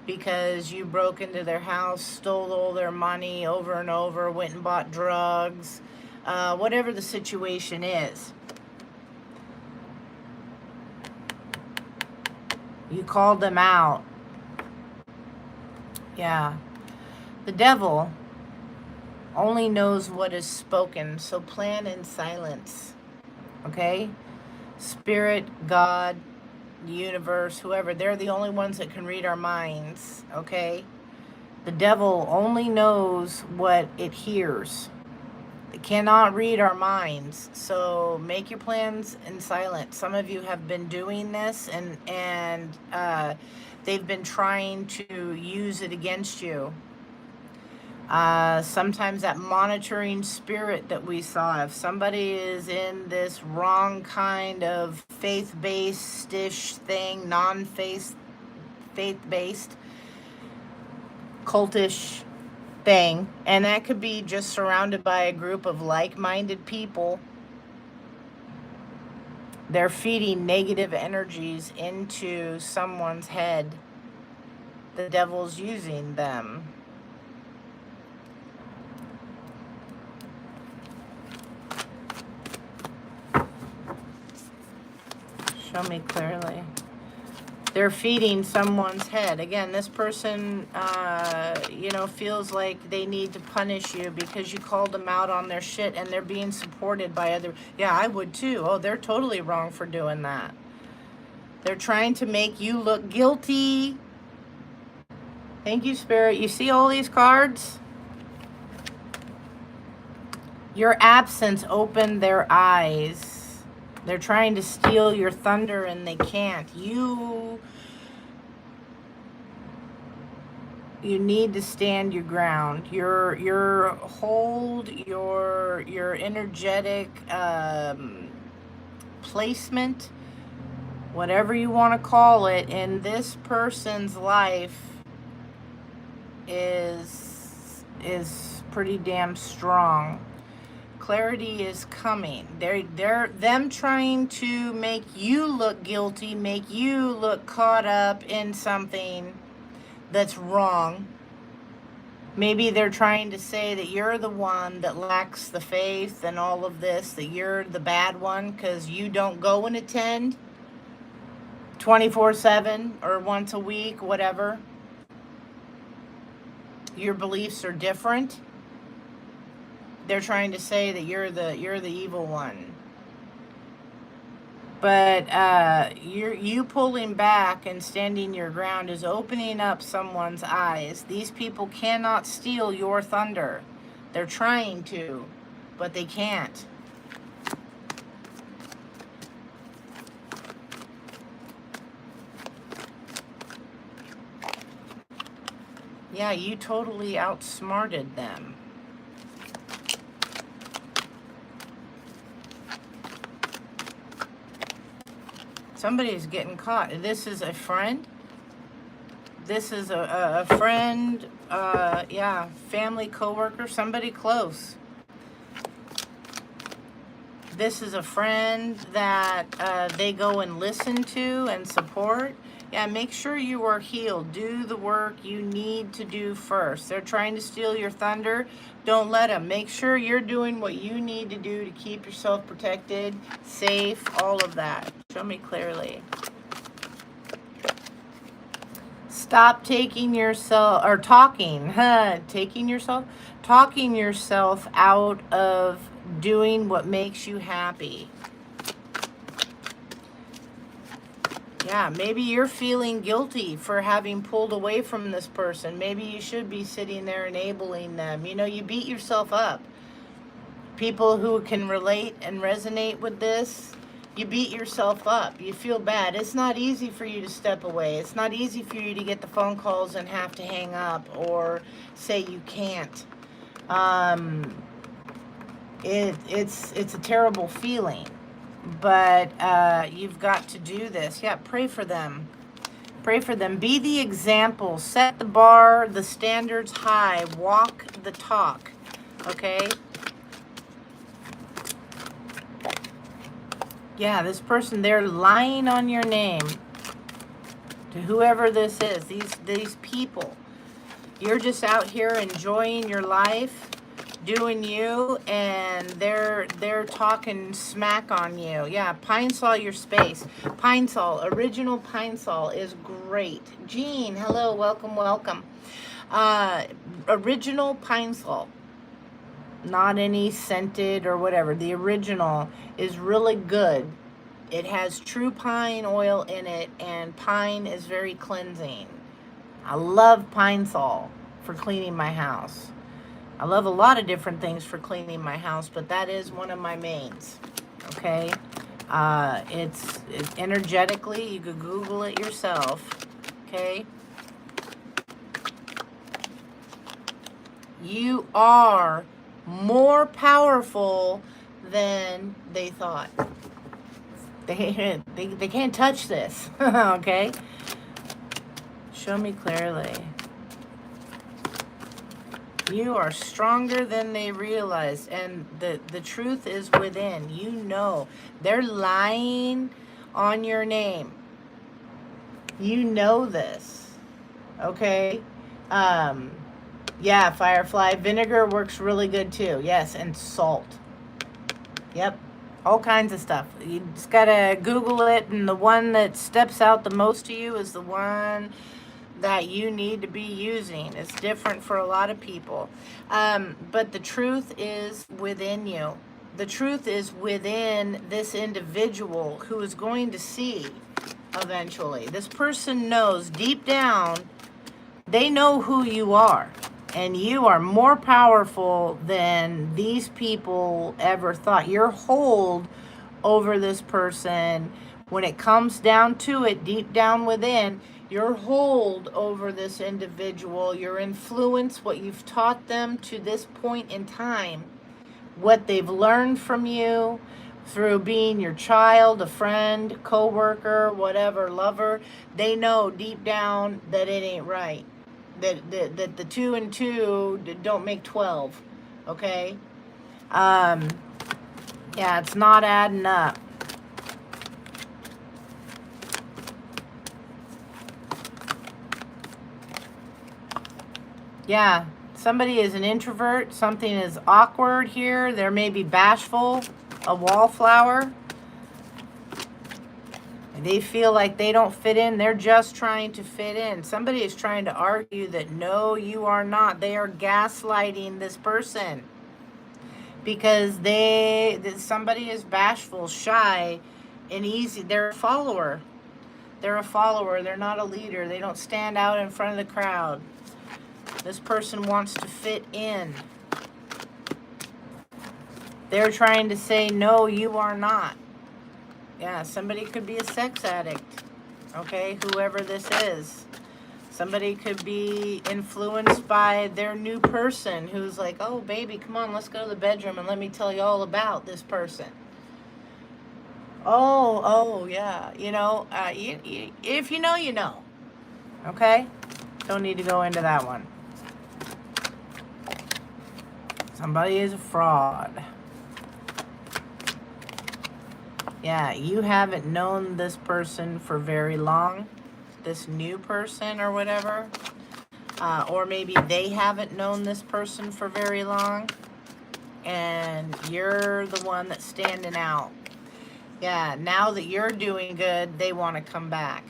because you broke into their house, stole all their money over and over, went and bought drugs? Whatever the situation is. You called them out. Yeah. The devil only knows what is spoken, so plan in silence. Okay? Spirit, God, the universe, whoever, they're the only ones that can read our minds. Okay? The devil only knows what it hears. It cannot read our minds, so make your plans in silence. Some of you have been doing this, and they've been trying to use it against you. Sometimes that monitoring spirit that we saw, if somebody is in this wrong kind of faith-based-ish thing, faith-based, cultish thing, and that could be just surrounded by a group of like-minded people, they're feeding negative energies into someone's head. The devil's using them. Show me clearly. They're feeding someone's head. Again, this person, you know, feels like they need to punish you because you called them out on their shit, and they're being supported by other. Yeah, I would too. Oh, they're totally wrong for doing that. They're trying to make you look guilty. Thank you, Spirit. You see all these cards? Your absence opened their eyes. They're trying to steal your thunder and they can't. You need to stand your ground. Your hold, your energetic placement, whatever you want to call it, in this person's life is pretty damn strong. Clarity is coming. They're them trying to make you look guilty, make you look caught up in something that's wrong. Maybe they're trying to say that you're the one that lacks the faith and all of this, that you're the bad one because you don't go and attend 24/7 or once a week, whatever. Your beliefs are different. They're trying to say that you're the evil one. But you pulling back and standing your ground is opening up someone's eyes. These people cannot steal your thunder. They're trying to, but they can't. Yeah, you totally outsmarted them. Somebody's getting caught. This is a friend. This is a friend, yeah, family, coworker, somebody close. This is a friend that they go and listen to and support. Yeah, make sure you are healed. Do the work you need to do first. They're trying to steal your thunder. Don't let them. Make sure you're doing what you need to do to keep yourself protected, safe, all of that. Show me clearly. Stop taking yourself, or talking yourself out of doing what makes you happy. Yeah, maybe you're feeling guilty for having pulled away from this person. Maybe you should be sitting there enabling them. You know, you beat yourself up. People who can relate and resonate with this, you beat yourself up. You feel bad. It's not easy for you to step away. It's not easy for you to get the phone calls and have to hang up or say you can't. It's a terrible feeling. But you've got to do this. Yeah, pray for them. Pray for them. Be the example. Set the bar, the standards high. Walk the talk. Okay? Yeah, this person, they're lying on your name. To whoever this is, these people. You're just out here enjoying your life, doing you, and they're talking smack on you. Yeah, Pine Sol your space. Pine Sol, original Pine Sol is great. Jean, hello, welcome, welcome. Original Pine Sol. Not any scented or whatever. The original is really good. It has true pine oil in it, and pine is very cleansing. I love Pine Sol for cleaning my house. I love a lot of different things for cleaning my house, but that is one of my mains. Okay? It's energetically, you could Google it yourself. Okay? You are more powerful than they thought. They can't touch this. Okay? Show me clearly. You are stronger than they realize, and the truth is within. You know. They're lying on your name. You know this. Okay? Yeah, Firefly. Vinegar works really good too. Yes, and salt. Yep. All kinds of stuff. You just gotta Google it, and the one that steps out the most to you is the one that you need to be using. It's different for a lot of people. But the truth is within you. The truth is within this individual who is going to see eventually. This person knows deep down They know who you are. And you are more powerful than these people ever thought. Your hold over this person, when it comes down to it, deep down within, your hold over this individual, your influence, what you've taught them to this point in time, what they've learned from you through being your child, a friend, co-worker, whatever, lover, they know deep down that it ain't right. That the 2 and 2 don't make 12. Okay? Yeah, it's not adding up. Yeah, somebody is an introvert. Something is awkward here. There may be bashful, a wallflower. They feel like they don't fit in. They're just trying to fit in. Somebody is trying to argue that no, you are not. They are gaslighting this person because somebody is bashful, shy, and easy. They're a follower. They're a follower. They're not a leader. They don't stand out in front of the crowd. This person wants to fit in. They're trying to say, no, you are not. Yeah, somebody could be a sex addict. Okay, whoever this is. Somebody could be influenced by their new person who's like, oh, baby, come on, let's go to the bedroom and let me tell you all about this person. Oh, yeah. You know, if you know, you know. Okay? Don't need to go into that one. Somebody is a fraud. Yeah, you haven't known this person for very long. This new person or whatever. Or maybe they haven't known this person for very long. And you're the one that's standing out. Yeah, now that you're doing good, they want to come back.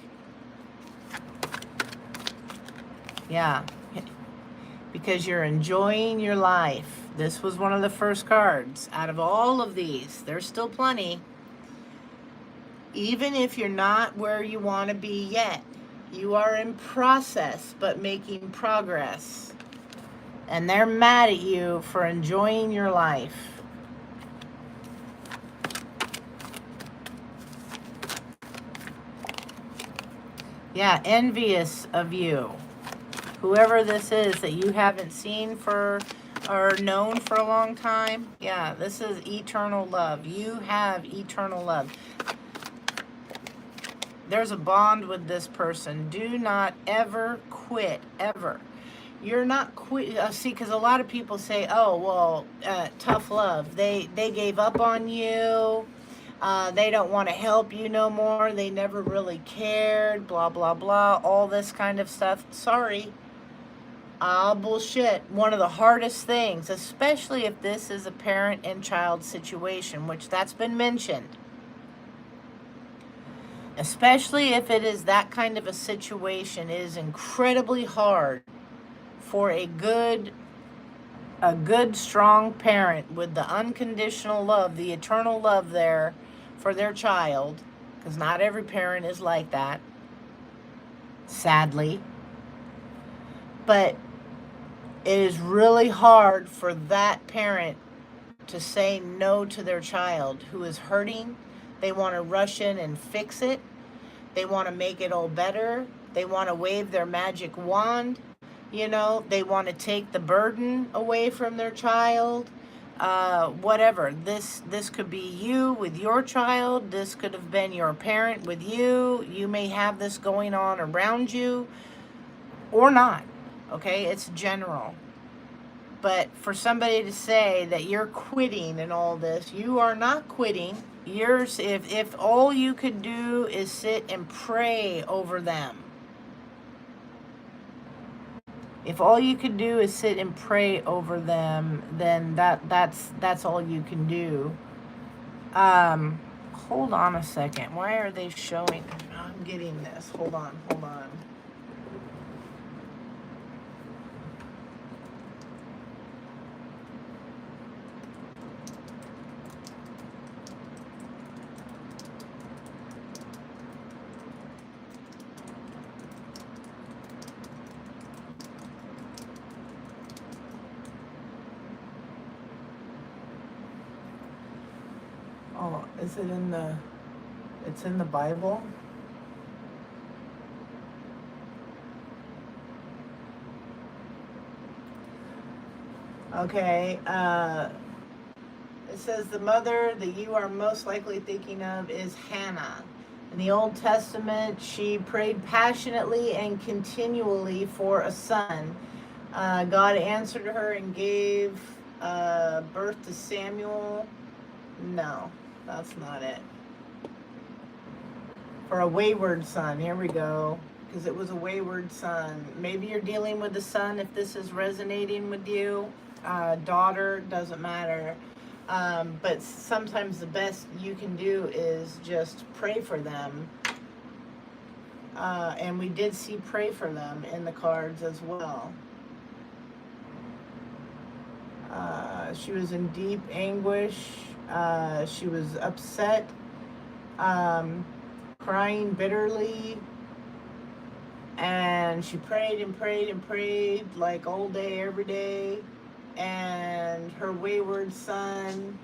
Yeah. Because you're enjoying your life. This was one of the first cards. Out of all of these, there's still plenty. Even if you're not where you want to be yet, you are in process, but making progress. And they're mad at you for enjoying your life. Yeah, envious of you. Whoever this is that you haven't seen for or known for a long time. Yeah, this is eternal love. You have eternal love. There's a bond with this person. Do not ever quit, ever. You're not quit. See, because a lot of people say, oh, well, tough love. They gave up on you. They don't want to help you no more. They never really cared, blah, blah, blah, all this kind of stuff. Sorry. Bullshit. One of the hardest things, especially if this is a parent and child situation, which that's been mentioned. Especially if it is that kind of a situation, it is incredibly hard for a good, strong parent with the unconditional love, the eternal love there for their child, because not every parent is like that, sadly. But it is really hard for that parent to say no to their child who is hurting. They want to rush in and fix it. They want to make it all better. They want to wave their magic wand. You know, they want to take the burden away from their child. Whatever. This could be you with your child. This could have been your parent with you. You may have this going on around you or not. Okay, it's general. But for somebody to say that you're quitting and all this, you are not quitting. If all you could do is sit and pray over them. If all you could do is sit and pray over them, then that's all you can do. Hold on a second. Why are they showing? I'm getting this. Hold on. Oh, is it in the, it's in the Bible? Okay, it says the mother that you are most likely thinking of is Hannah. In the Old Testament, she prayed passionately and continually for a son. God answered her and gave birth to Samuel. No, that's not it. For a wayward son. Here we go. Because it was a wayward son. Maybe you're dealing with a son if this is resonating with you. Daughter, doesn't matter. But sometimes the best you can do is just pray for them. And we did see pray for them in the cards as well. She was in deep anguish. She was upset, crying bitterly. And she prayed and prayed and prayed like all day, every day. And her wayward son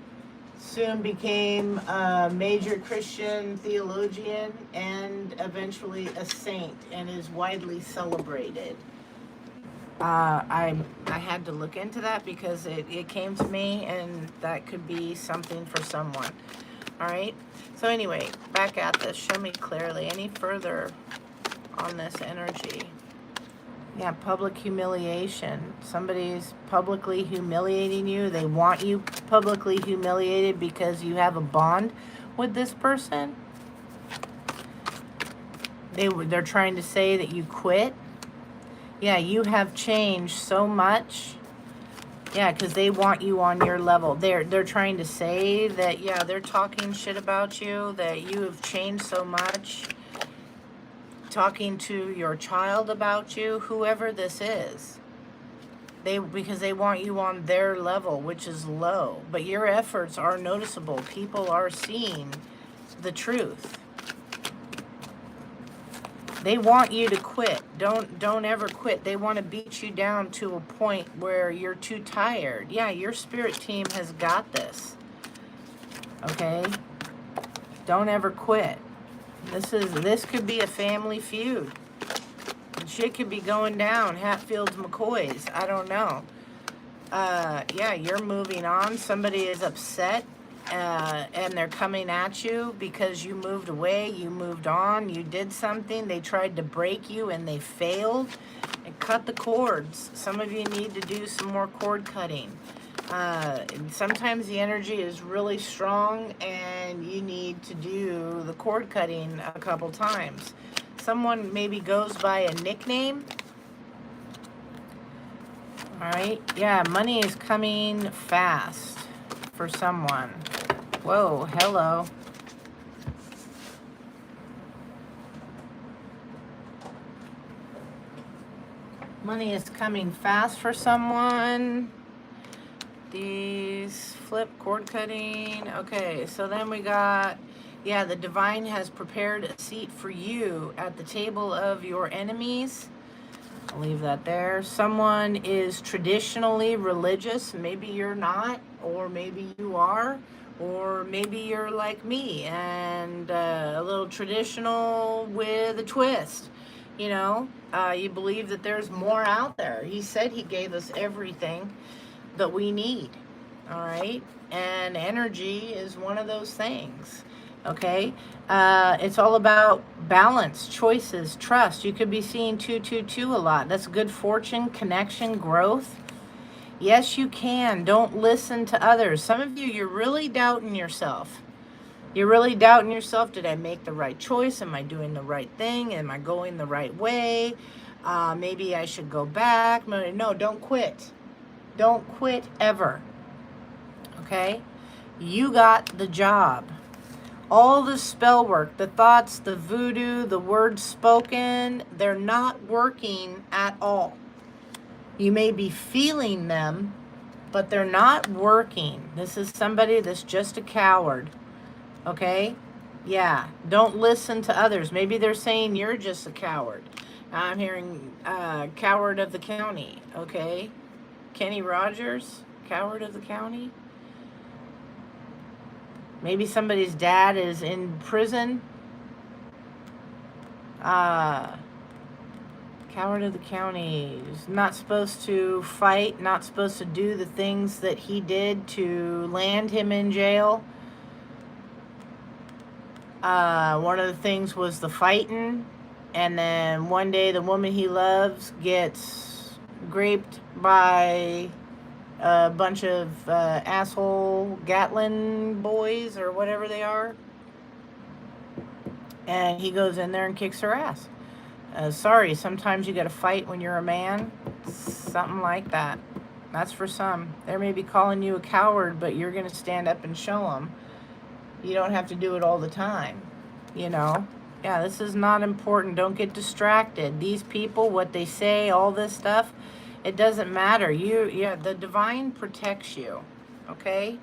soon became a major Christian theologian and eventually a saint, and is widely celebrated. I had to look into that because it came to me, and that could be something for someone. All right. So anyway, back at this. Show me clearly any further on this energy. Yeah, public humiliation. Somebody's publicly humiliating you. They want you publicly humiliated because you have a bond with this person. They're trying to say that you quit. Yeah, you have changed so much. Yeah, because they want you on your level. They're trying to say that, yeah, they're talking shit about you, that you have changed so much. Talking to your child about you, whoever this is. Because they want you on their level, which is low. But your efforts are noticeable. People are seeing the truth. They want you to quit. Don't ever quit. They want to beat you down to a point where you're too tired. Yeah, your spirit team has got this. Okay? Don't ever quit. This could be a family feud. Shit could be going down. Hatfields, McCoys. I don't know. Yeah, you're moving on. Somebody is upset, and they're coming at you because you moved away, you moved on, you did something. They tried to break you, and they failed. And cut the cords. Some of you need to do some more cord cutting. Sometimes the energy is really strong, and you need to do the cord cutting a couple times. Someone maybe goes by a nickname. All right. Yeah, money is coming fast for someone. Whoa, hello. Money is coming fast for someone. These flip cord cutting. Okay, so then we got, yeah, the divine has prepared a seat for you at the table of your enemies. I'll leave that there. Someone is traditionally religious. Maybe you're not, or maybe you are, or maybe you're like me and a little traditional with a twist. You know, you believe that there's more out there. He said he gave us everything that we need. All right. And energy is one of those things. Okay. It's all about balance, choices, trust. You could be seeing 222 a lot. That's good fortune, connection, growth. Yes, you can. Don't listen to others. Some of you, you're really doubting yourself. You're really doubting yourself. Did I make the right choice? Am I doing the right thing? Am I going the right way? Maybe I should go back. No, don't quit. Don't quit ever. Okay? You got the job. All the spell work, the thoughts, the voodoo, the words spoken, they're not working at all. You may be feeling them, but they're not working. This is somebody that's just a coward. Okay? Yeah. Don't listen to others. Maybe they're saying you're just a coward. I'm hearing coward of the county. Okay? Kenny Rogers, coward of the county. Maybe somebody's dad is in prison. Coward of the county. He's not supposed to fight, not supposed to do the things that he did to land him in jail. One of the things was the fighting. And then one day the woman he loves gets raped by a bunch of asshole Gatlin boys or whatever they are. And he goes in there and kicks her ass. Sorry, sometimes you got to fight when you're a man. Something like that. That's for some. They may be calling you a coward, but you're going to stand up and show them. You don't have to do it all the time, you know. Yeah, this is not important. Don't get distracted. These people, what they say, all this stuff, it doesn't matter. The divine protects you, okay?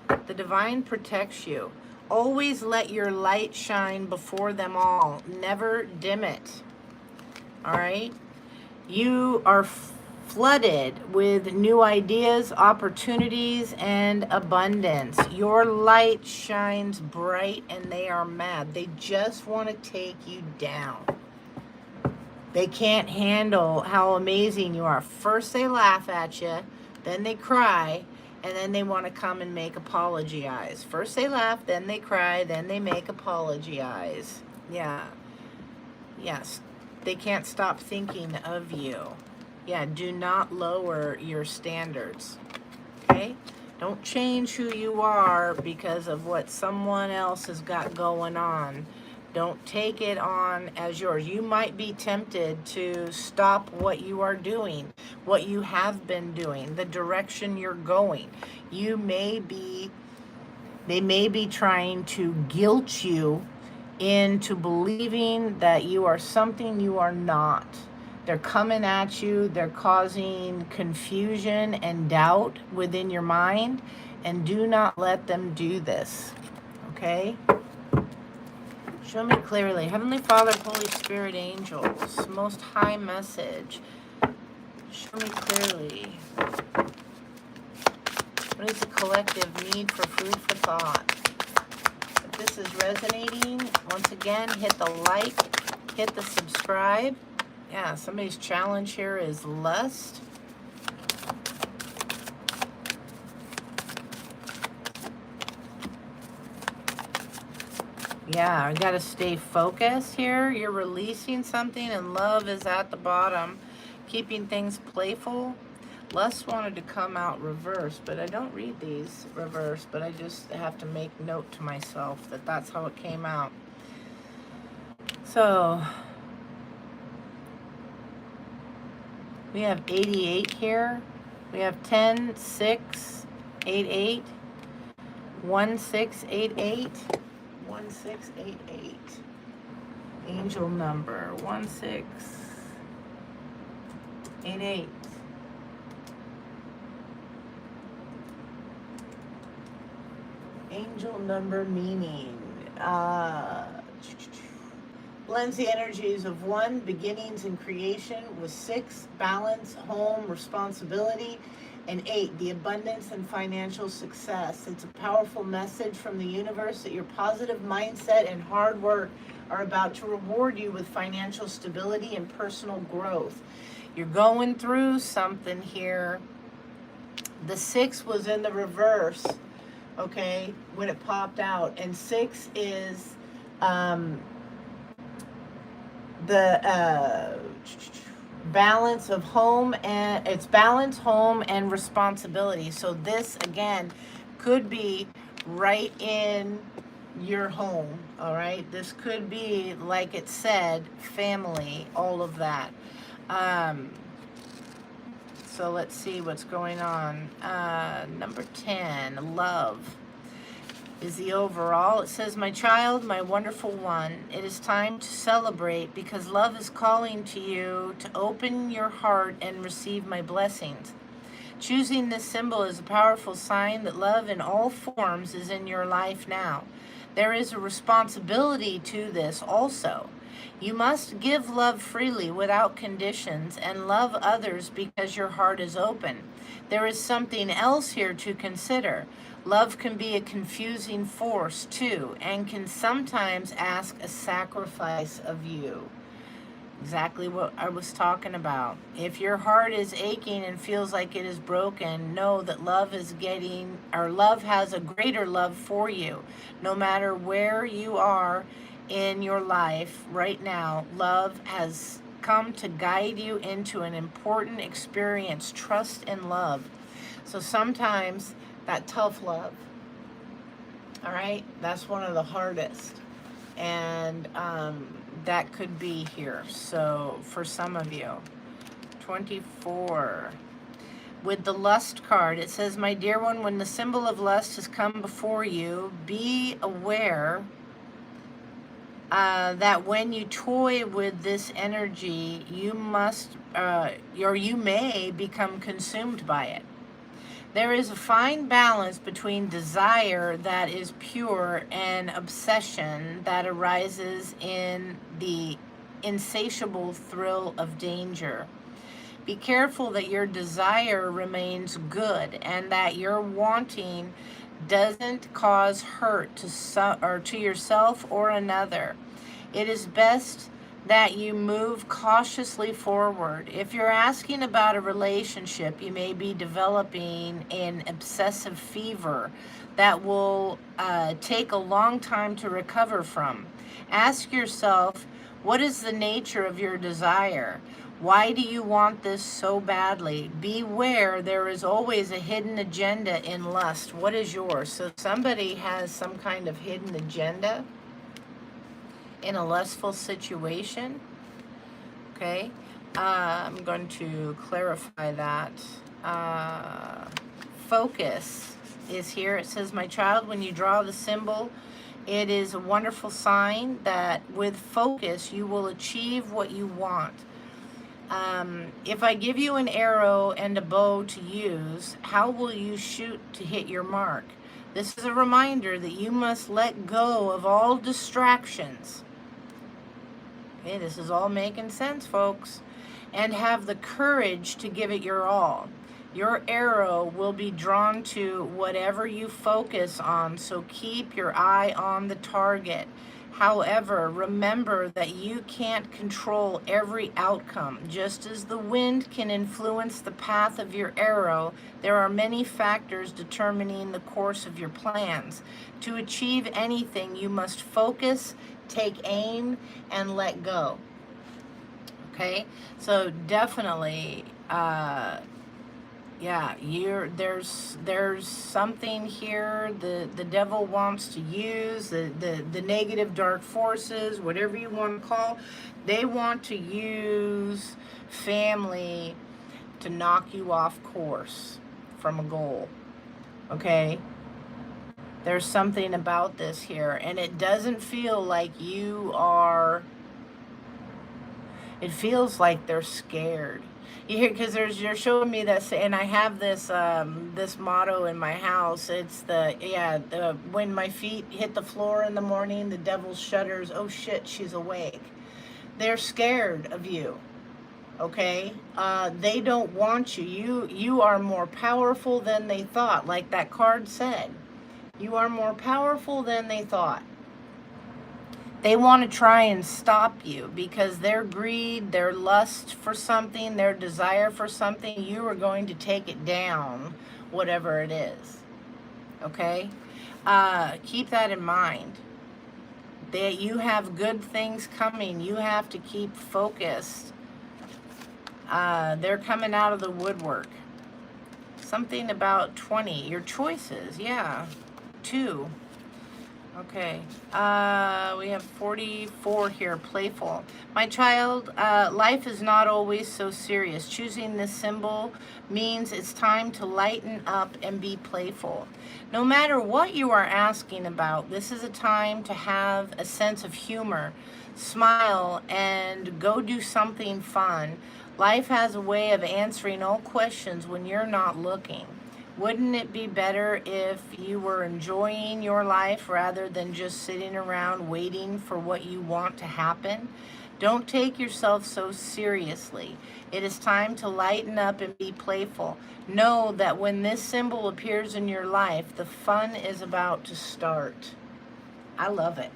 The divine protects you. Always let your light shine before them all. Never dim it. All right? You are flooded with new ideas, opportunities, and abundance. Your light shines bright and they are mad. They just want to take you down. They can't handle how amazing you are. First they laugh at you, then they cry, and then they want to come and make apology eyes. First they laugh, then they cry, then they make apology eyes. Yeah. Yes. They can't stop thinking of you. Yeah, do not lower your standards. Okay? Don't change who you are because of what someone else has got going on. Don't take it on as yours. You might be tempted to stop what you are doing, what you have been doing, the direction you're going. They may be trying to guilt you into believing that you are something you are not. They're coming at you. They're causing confusion and doubt within your mind. And do not let them do this. Okay? Show me clearly. Heavenly Father, Holy Spirit, angels, Most High message. Show me clearly. What is the collective need for food for thought? If this is resonating, once again, hit the like, hit the subscribe. Yeah, somebody's challenge here is lust. Yeah, I got to stay focused here. You're releasing something and love is at the bottom. Keeping things playful. Lust wanted to come out reverse, but I don't read these reverse, but I just have to make note to myself that that's how it came out. So we have 88 here. We have 10, 6, 8, 8, 1, 6, 8, 8, 1, 6, 8, 8. Angel number 1, 6, 8, 8. Angel number meaning. Blends the energies of 1, beginnings and creation, with 6, balance, home, responsibility, and 8, the abundance and financial success. It's a powerful message from the universe that your positive mindset and hard work are about to reward you with financial stability and personal growth. You're going through something here. The 6 was in the reverse, okay, when it popped out. And 6 is the balance of home, and it's balance, home, and responsibility. So this again could be right in your home. All right, this could be, like it said, family, all of that. So let's see what's going on. Number 10, love is the overall. It says, my child, my wonderful one, it is time to celebrate because love is calling to you to open your heart and receive my blessings. Choosing this symbol is a powerful sign that love in all forms is in your life now. There is a responsibility to this also. You must give love freely without conditions and love others because your heart is open. There is something else here to consider. Love can be a confusing force too, and can sometimes ask a sacrifice of you. Exactly what I was talking about. If your heart is aching and feels like it is broken, know that love has a greater love for you. No matter where you are in your life right now, love has come to guide you into an important experience. Trust and love. So sometimes that tough love, all right, that's one of the hardest. And that could be here. So for some of you, 24. With the lust card, it says, my dear one, when the symbol of lust has come before you, be aware that when you toy with this energy, you may become consumed by it. There is a fine balance between desire that is pure and obsession that arises in the insatiable thrill of danger. Be careful that your desire remains good and that your wanting doesn't cause hurt to yourself or another. It is best that you move cautiously forward. If you're asking about a relationship, you may be developing an obsessive fever that will take a long time to recover from. Ask yourself, what is the nature of your desire? Why do you want this so badly? Beware, there is always a hidden agenda in lust. What is yours? So somebody has some kind of hidden agenda in a lustful situation. Okay, I'm going to clarify that. Focus is here. It says, my child, when you draw the symbol, it is a wonderful sign that with focus you will achieve what you want. If I give you an arrow and a bow to use, how will you shoot to hit your mark? This is a reminder that you must let go of all distractions. Okay, this is all making sense, folks. And have the courage to give it your all. Your arrow will be drawn to whatever you focus on, so keep your eye on the target. However, remember that you can't control every outcome. Just as the wind can influence the path of your arrow, there are many factors determining the course of your plans. To achieve anything, you must focus, take aim, and let go. Okay? So definitely, yeah, there's something here the devil wants to use, the negative dark forces, whatever you want to call, they want to use family to knock you off course from a goal. Okay? There's something about this here, and it doesn't feel like you are, it feels like they're scared. You hear, because you're showing me this, and I have this this motto in my house. It's when my feet hit the floor in the morning, the devil shudders. Oh shit, she's awake. They're scared of you. Okay, they don't want you. You are more powerful than they thought. Like that card said, you are more powerful than they thought. They want to try and stop you because their greed, their lust for something, their desire for something, you are going to take it down, whatever it is. Okay? Keep that in mind. That you have good things coming. You have to keep focused. They're coming out of the woodwork. Something about 20. Your choices. Yeah. 2. Okay, we have 44 here, playful. My child, life is not always so serious. Choosing this symbol means it's time to lighten up and be playful. No matter what you are asking about, this is a time to have a sense of humor, smile, and go do something fun. Life has a way of answering all questions when you're not looking. Wouldn't it be better if you were enjoying your life rather than just sitting around waiting for what you want to happen? Don't take yourself so seriously. It is time to lighten up and be playful. Know that when this symbol appears in your life, the fun is about to start. I love it.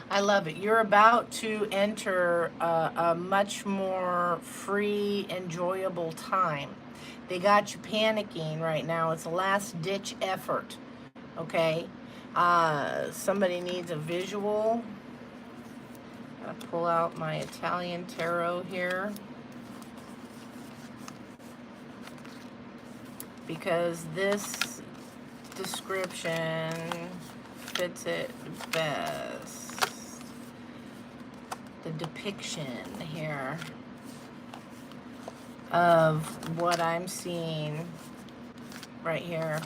I love it. You're about to enter a much more free, enjoyable time. They got you panicking right now. It's a last-ditch effort, okay? Somebody needs a visual. I'll pull out my Italian tarot here, because this description fits it best. The depiction here of what I'm seeing right here.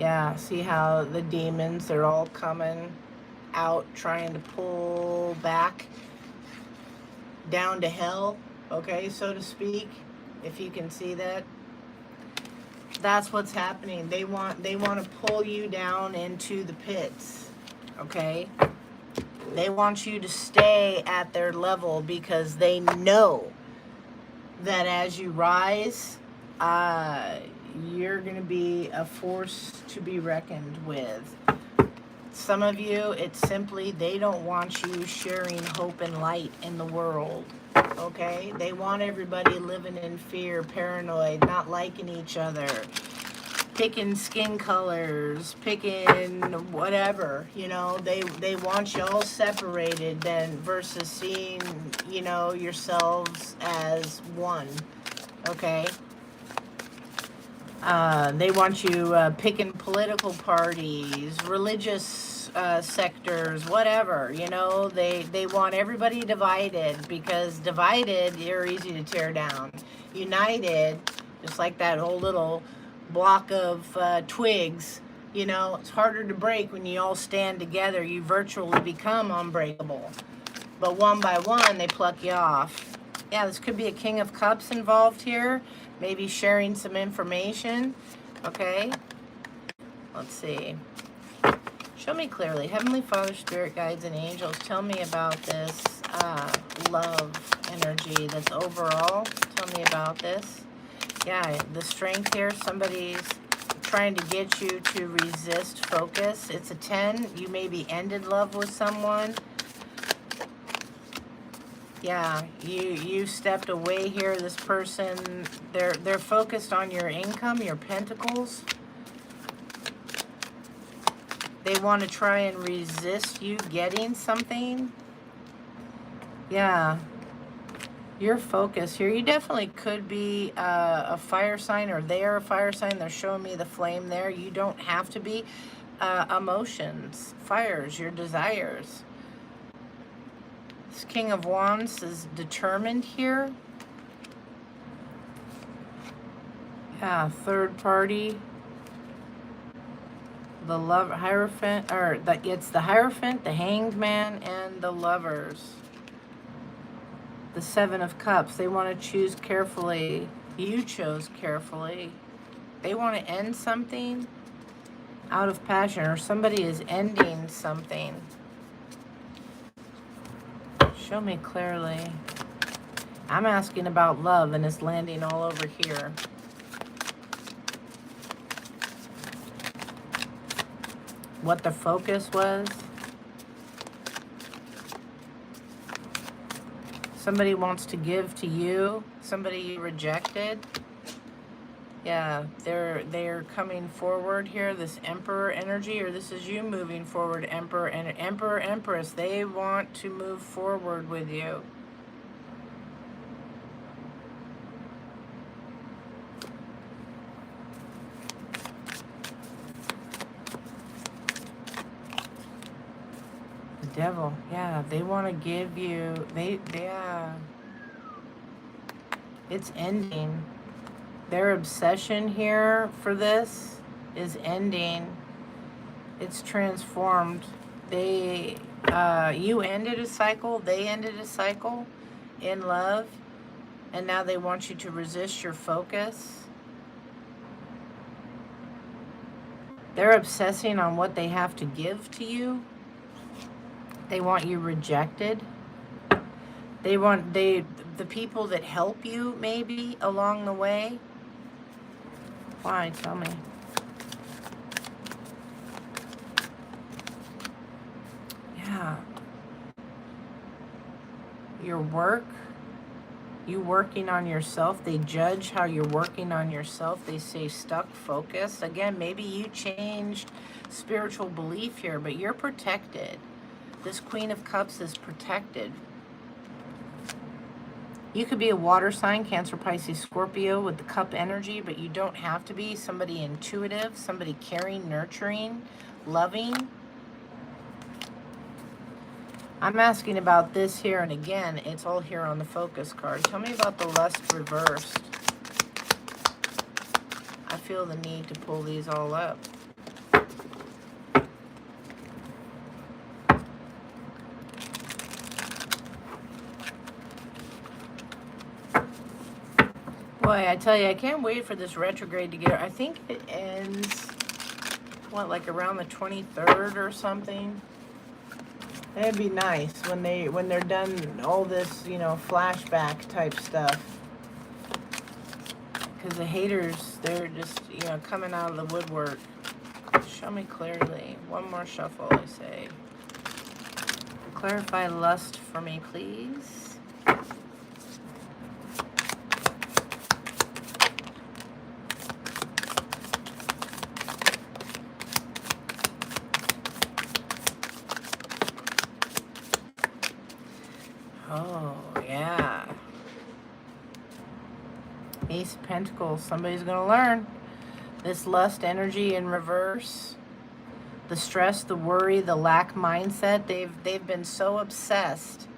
Yeah, see how the demons, they're all coming out trying to pull back down to hell, okay, so to speak, if you can see that. That's what's happening. They want to pull you down into the pits, okay? They want you to stay at their level because they know that as you rise, you're going to be a force to be reckoned with. Some of you, it's simply they don't want you sharing hope and light in the world, okay? They want everybody living in fear, paranoid, not liking each other, picking skin colors, picking whatever, you know. They want you all separated then versus seeing, you know, yourselves as one, okay? They want you picking political parties, religious sectors, whatever, you know. They want everybody divided, because divided, you're easy to tear down. United, just like that whole little block of twigs, you know, it's harder to break when you all stand together. You virtually become unbreakable. But one by one, they pluck you off. Yeah, this could be a King of Cups involved here. Maybe sharing some information. Okay. Let's see. Show me clearly. Heavenly Father, Spirit Guides, and Angels, tell me about this love energy that's overall. Tell me about this. Yeah, the strength here. Somebody's trying to get you to resist focus. It's a 10. You maybe ended love with someone. Yeah, you stepped away here. This person, they're focused on your income, your pentacles. They want to try and resist you getting something. Yeah, your focus here. You definitely could be a fire sign, or they are a fire sign. They're showing me the flame there. You don't have to be. Emotions, fires, your desires. This King of Wands is determined here. Yeah, third party. The love Hierophant, or it's the Hierophant, the Hanged Man, and the Lovers. The Seven of Cups. They want to choose carefully. You chose carefully. They want to end something out of passion, or somebody is ending something. Show me clearly. I'm asking about love, and it's landing all over here. What the focus was. Somebody wants to give to you. Somebody you rejected. Yeah, they're coming forward here. This Emperor energy, or this is you moving forward. Emperor and Emperor, Empress. They want to move forward with you. The Devil. Yeah, they want to give you. It's ending. Their obsession here for this is ending. It's transformed. You ended a cycle. They ended a cycle in love. And now they want you to resist your focus. They're obsessing on what they have to give to you. They want you rejected. The people that help you maybe along the way. Why? Tell me. Yeah. Your work. You working on yourself. They judge how you're working on yourself. They say stuck, focused. Again, maybe you changed spiritual belief here, but you're protected. This Queen of Cups is protected. You could be a water sign, Cancer, Pisces, Scorpio with the cup energy, but you don't have to be. Somebody intuitive, somebody caring, nurturing, loving. I'm asking about this here, and again, it's all here on the focus card. Tell me about the lust reversed. I feel the need to pull these all up. Boy, I tell you, I can't wait for this retrograde to get. I think it ends, what, like around the 23rd or something? It'd be nice when they're done all this, you know, flashback type stuff. Because the haters, they're just, you know, coming out of the woodwork. Show me clearly. One more shuffle, I say. Clarify lust for me, please. Oh, yeah. Ace of Pentacles. Somebody's going to learn. This lust energy in reverse. The stress, the worry, the lack mindset. They've been so obsessed.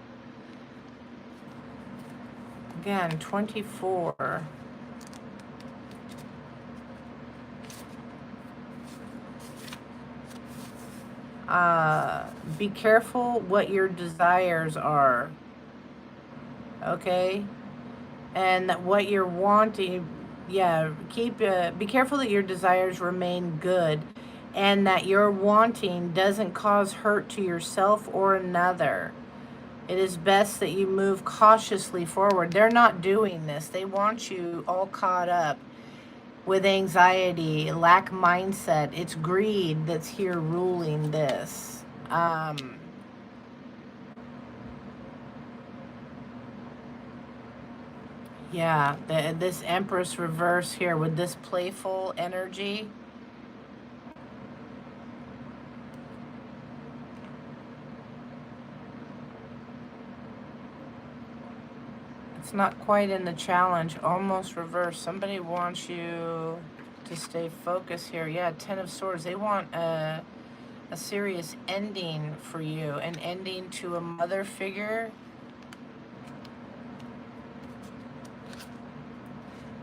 Again, 24. Be careful what your desires are. Okay? And that what you're wanting, yeah, be careful that your desires remain good and that your wanting doesn't cause hurt to yourself or another. It is best that you move cautiously forward. They're not doing this. They want you all caught up with anxiety, lack mindset. It's greed that's here ruling this. Yeah, this Empress reverse here with this playful energy. It's not quite in the challenge, almost reverse. Somebody wants you to stay focused here. Yeah, Ten of Swords. They want a serious ending for you, an ending to a mother figure.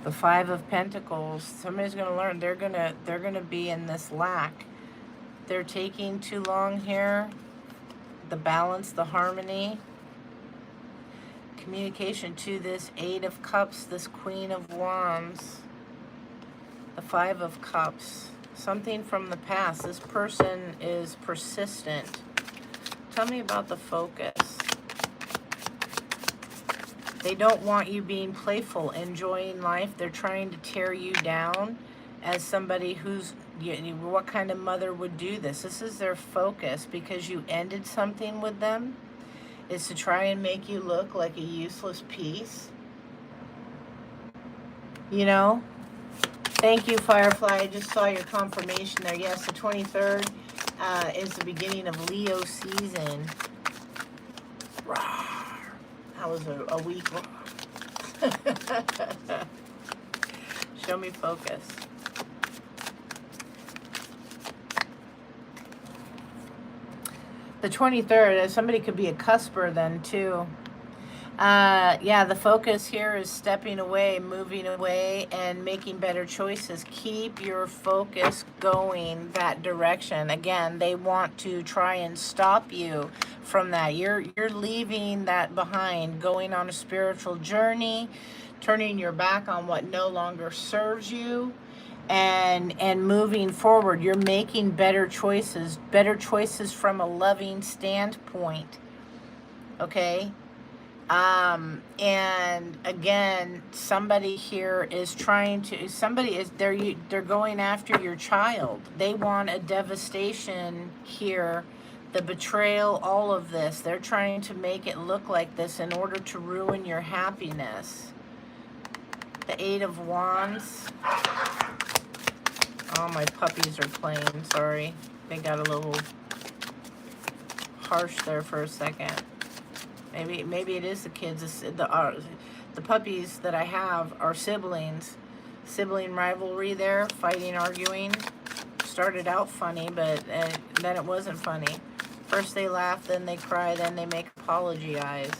The Five of Pentacles. Somebody's going to learn. They're going to be in this lack. They're taking too long here. The balance, the harmony. Communication to this Eight of Cups, this Queen of Wands. The Five of Cups. Something from the past. This person is persistent. Tell me about the focus. They don't want you being playful, enjoying life. They're trying to tear you down as somebody who's, what kind of mother would do this? This is their focus because you ended something with them, is to try and make you look like a useless piece. You know? Thank you, Firefly. I just saw your confirmation there. Yes, the 23rd is the beginning of Leo season. That was a weak one. Show me focus. The 23rd, somebody could be a cusper then too. Yeah, the focus here is stepping away, moving away, and making better choices. Keep your focus going that direction. Again, they want to try and stop you from that. You're leaving that behind, going on a spiritual journey, turning your back on what no longer serves you, and moving forward. You're making better choices from a loving standpoint. Okay? And again, somebody here is trying to, they're going after your child. They want a devastation here, the betrayal, all of this. They're trying to make it look like this in order to ruin your happiness. The Eight of Wands. Oh, my puppies are playing, sorry. They got a little harsh there for a second. Maybe it is the kids. The puppies that I have are siblings. Sibling rivalry there, fighting, arguing. Started out funny, but then it wasn't funny. First they laugh, then they cry, then they make apology eyes.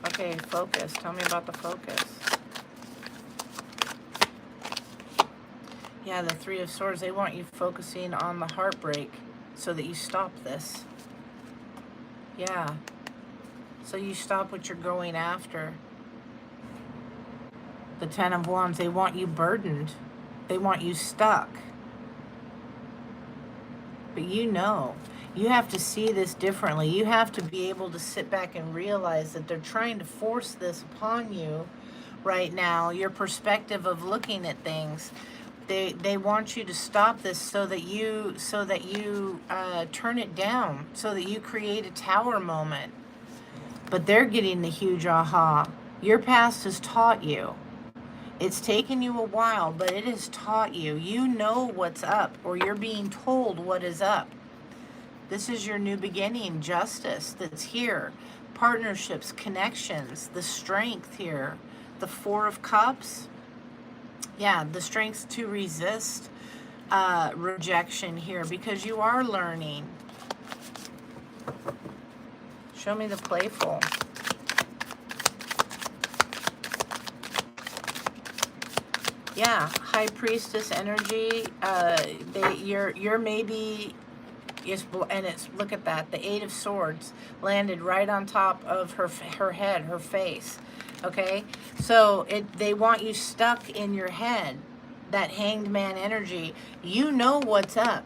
Okay, focus. Tell me about the focus. Yeah, the Three of Swords. They want you focusing on the heartbreak so that you stop this. Yeah. So you stop what you're going after. The Ten of Wands, they want you burdened. They want you stuck. But you know, you have to see this differently. You have to be able to sit back and realize that they're trying to force this upon you right now. Your perspective of looking at things. They want you to stop this so that you turn it down, so that you create a tower moment. But they're getting the huge aha. Your past has taught you. It's taken you a while, but it has taught you. You know what's up, or you're being told what is up. This is your new beginning, justice that's here. Partnerships, connections, the strength here. The Four of Cups. Yeah, the strength to resist rejection here, because you are learning. Show me the playful. Yeah, High Priestess energy. You're maybe, and it's, look at that. The Eight of Swords landed right on top of her head, her face. Okay, so they want you stuck in your head. That Hanged Man energy. You know what's up.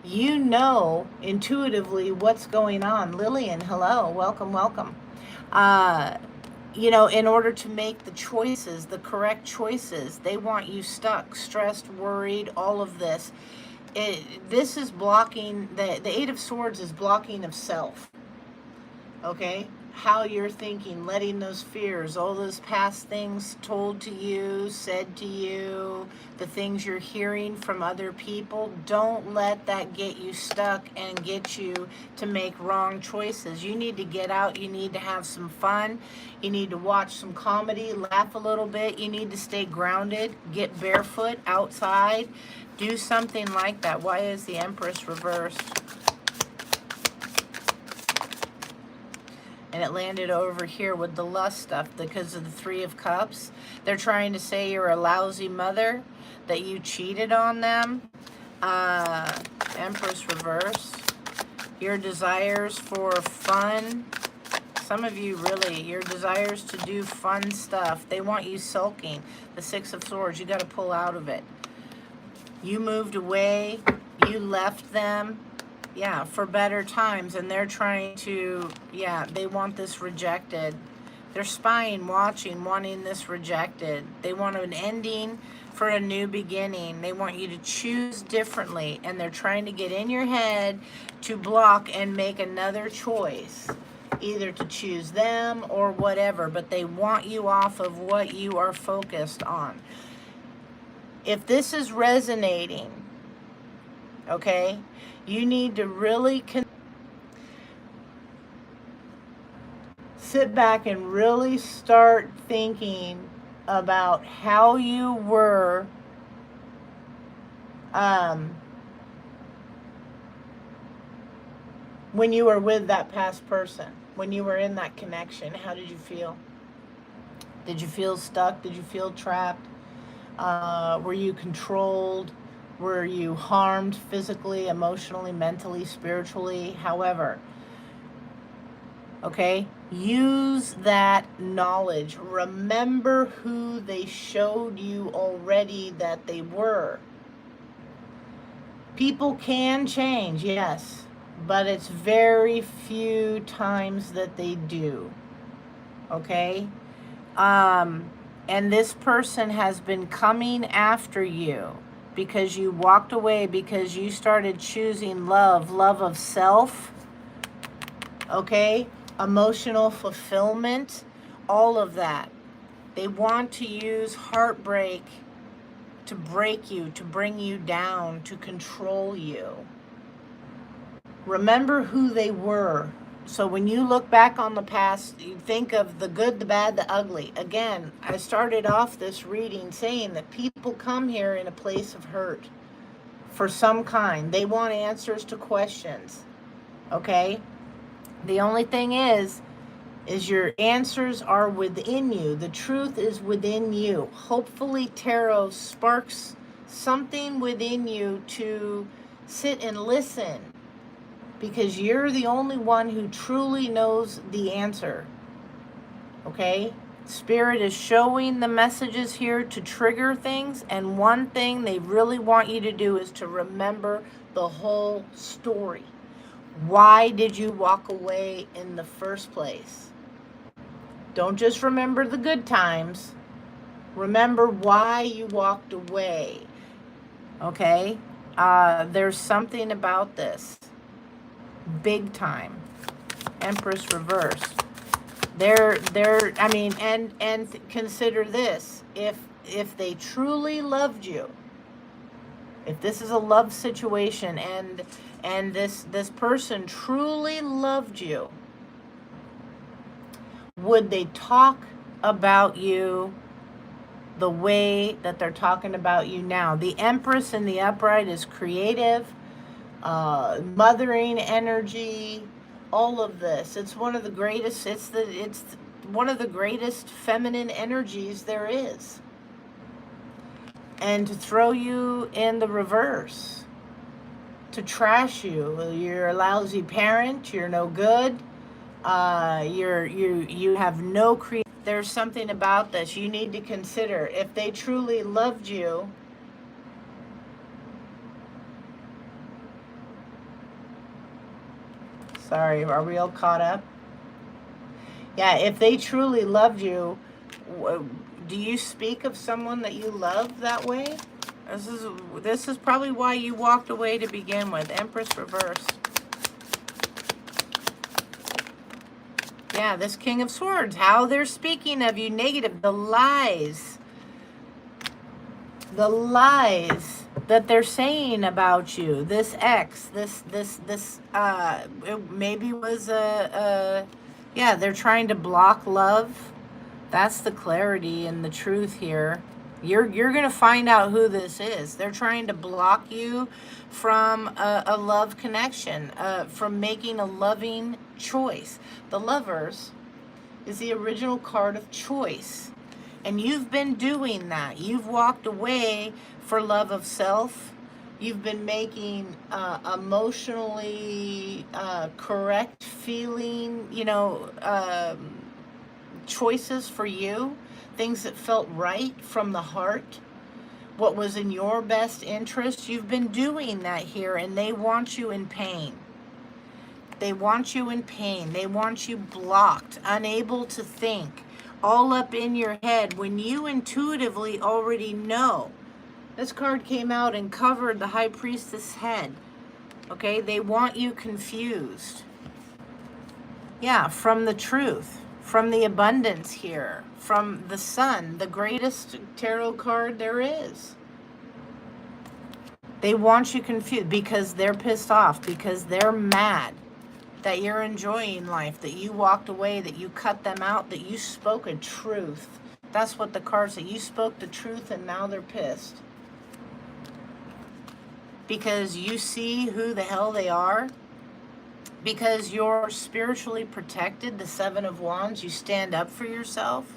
You know intuitively what's going on. Lillian, hello, welcome, welcome. You know, in order to make the choices, the correct choices, they want you stuck, stressed, worried, all of this. This is blocking, the Eight of Swords is blocking of self. Okay? How you're thinking, letting those fears, all those past things told to you, said to you, the things you're hearing from other people, don't let that get you stuck and get you to make wrong choices. You need to get out. You need to have some fun. You need to watch some comedy, laugh a little bit. You need to stay grounded, get barefoot outside, do something like that. Why is the Empress reversed? And it landed over here with the lust stuff because of the Three of Cups. They're trying to say you're a lousy mother, that you cheated on them. Empress reverse. Your desires for fun. Some of you really, your desires to do fun stuff. They want you sulking. The Six of Swords, you got to pull out of it. You moved away. You left them. Yeah, for better times, and they're trying to, yeah, they want this rejected. They're spying, watching, wanting this rejected. They want an ending for a new beginning. They want you to choose differently, and they're trying to get in your head to block and make another choice, either to choose them or whatever, but they want you off of what you are focused on. If this is resonating, okay, you need to really sit back and really start thinking about how you were when you were with that past person, when you were in that connection. How did you feel? Did you feel stuck? Did you feel trapped? Were you controlled? Were you harmed physically, emotionally, mentally, spiritually? However, okay, Use that knowledge. Remember who they showed you already that they were. People can change, yes, but it's very few times that they do. Okay? And this person has been coming after you because you walked away, because you started choosing love of self, okay? Emotional fulfillment, all of that. They want to use heartbreak to break you, to bring you down, to control you. Remember who they were. So when you look back on the past, you think of the good, the bad, the ugly. Again, I started off this reading saying that people come here in a place of hurt for some kind. They want answers to questions, okay? The only thing is your answers are within you. The truth is within you. Hopefully tarot sparks something within you to sit and listen, because you're the only one who truly knows the answer. Okay? Spirit is showing the messages here to trigger things, and one thing they really want you to do is to remember the whole story. Why did you walk away in the first place? Don't just remember the good times. Remember why you walked away. Okay? There's something about this. Big time. Empress reverse. I mean, and consider this. If they truly loved you, if this is a love situation and this person truly loved you, would they talk about you the way that they're talking about you now? The Empress in the upright is creative, mothering energy, all of this. It's one of the greatest, it's one of the greatest feminine energies there is. And to throw you in the reverse, to trash you, you're a lousy parent, you're no good, you have no creativity. There's something about this you need to consider. If they truly loved you, sorry, are we all caught up? Yeah, if they truly loved you, do you speak of someone that you love that way? This is probably why you walked away to begin with. Empress reverse. Yeah, this King of Swords, how they're speaking of you negative, the lies that they're saying about you, this ex, this it maybe was yeah, they're trying to block love. That's the clarity and the truth here. You're going to find out who this is. They're trying to block you from a love connection, from making a loving choice. The Lovers is the original card of choice. And you've been doing that. You've walked away for love of self. You've been making emotionally correct feeling, choices for you. Things that felt right from the heart. What was in your best interest. You've been doing that here, and they want you in pain. They want you in pain. They want you blocked, unable to think, all up in your head when you intuitively already know. This card came out and covered the High Priestess head. Okay, they want you confused. Yeah, from the truth, from the abundance here, from the Sun, the greatest tarot card there is. They want you confused because they're pissed off, because they're mad that you're enjoying life, that you walked away, that you cut them out, that you spoke a truth. That's what the cards say. You spoke the truth and now they're pissed. Because you see who the hell they are. Because you're spiritually protected, the Seven of Wands, you stand up for yourself.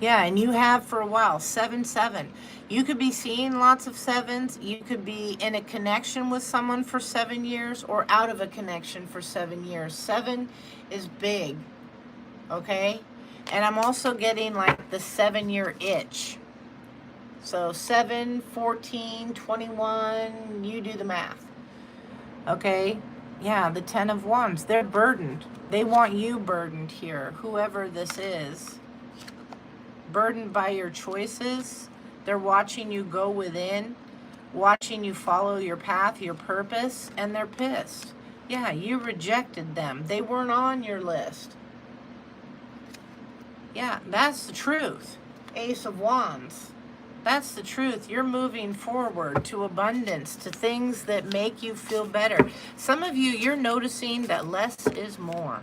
Yeah, and you have for a while. 7-7. You could be seeing lots of sevens. You could be in a connection with someone for 7 years or out of a connection for 7 years. 7 is big. okay? And I'm also getting like the 7-year itch. So 7, 14, 21, you do the math. Okay? Yeah, the 10 of Wands. They're burdened. They want you burdened here, whoever this is. Burdened by your choices. They're watching you go within, watching you follow your path, your purpose, and they're pissed. Yeah, you rejected them. They weren't on your list. Yeah, that's the truth. Ace of Wands. That's the truth. You're moving forward to abundance, to things that make you feel better. Some of you, you're noticing that less is more.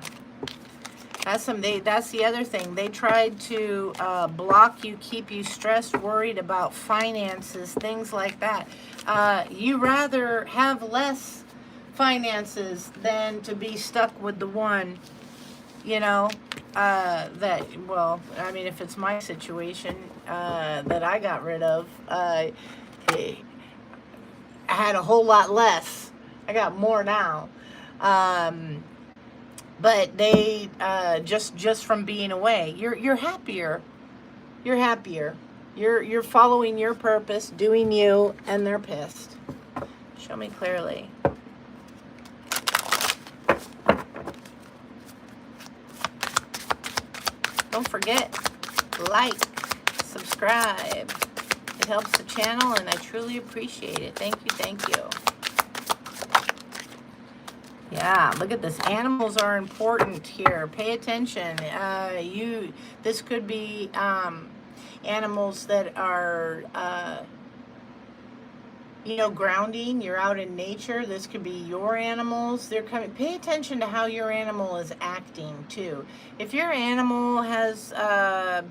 That's the other thing. They tried to block you, keep you stressed, worried about finances, things like that. You rather have less finances than to be stuck with the one, you know, well, I mean, if it's my situation that I got rid of, I had a whole lot less. I got more now. But they just from being away, you're happier. You're happier. You're following your purpose, doing you, and they're pissed. Show me clearly. Don't forget, like, subscribe. It helps the channel, and I truly appreciate it. Thank you, thank you. Yeah, look at this. Animals are important here. Pay attention. This could be animals that are, grounding. You're out in nature. This could be your animals. They're coming. Pay attention to how your animal is acting too. If your animal has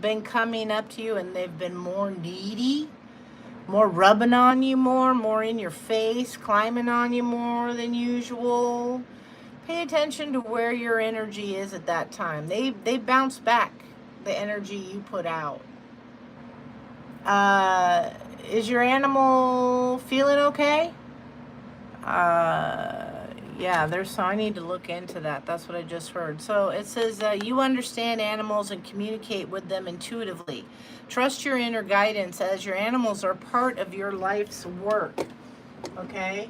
been coming up to you and they've been more needy, more rubbing on you more in your face, climbing on you more than usual, pay attention to where your energy is at that time. They bounce back the energy you put out. Is your animal feeling okay? Yeah, so I need to look into that. That's what I just heard. So it says you understand animals and communicate with them intuitively. Trust your inner guidance as your animals are part of your life's work. Okay?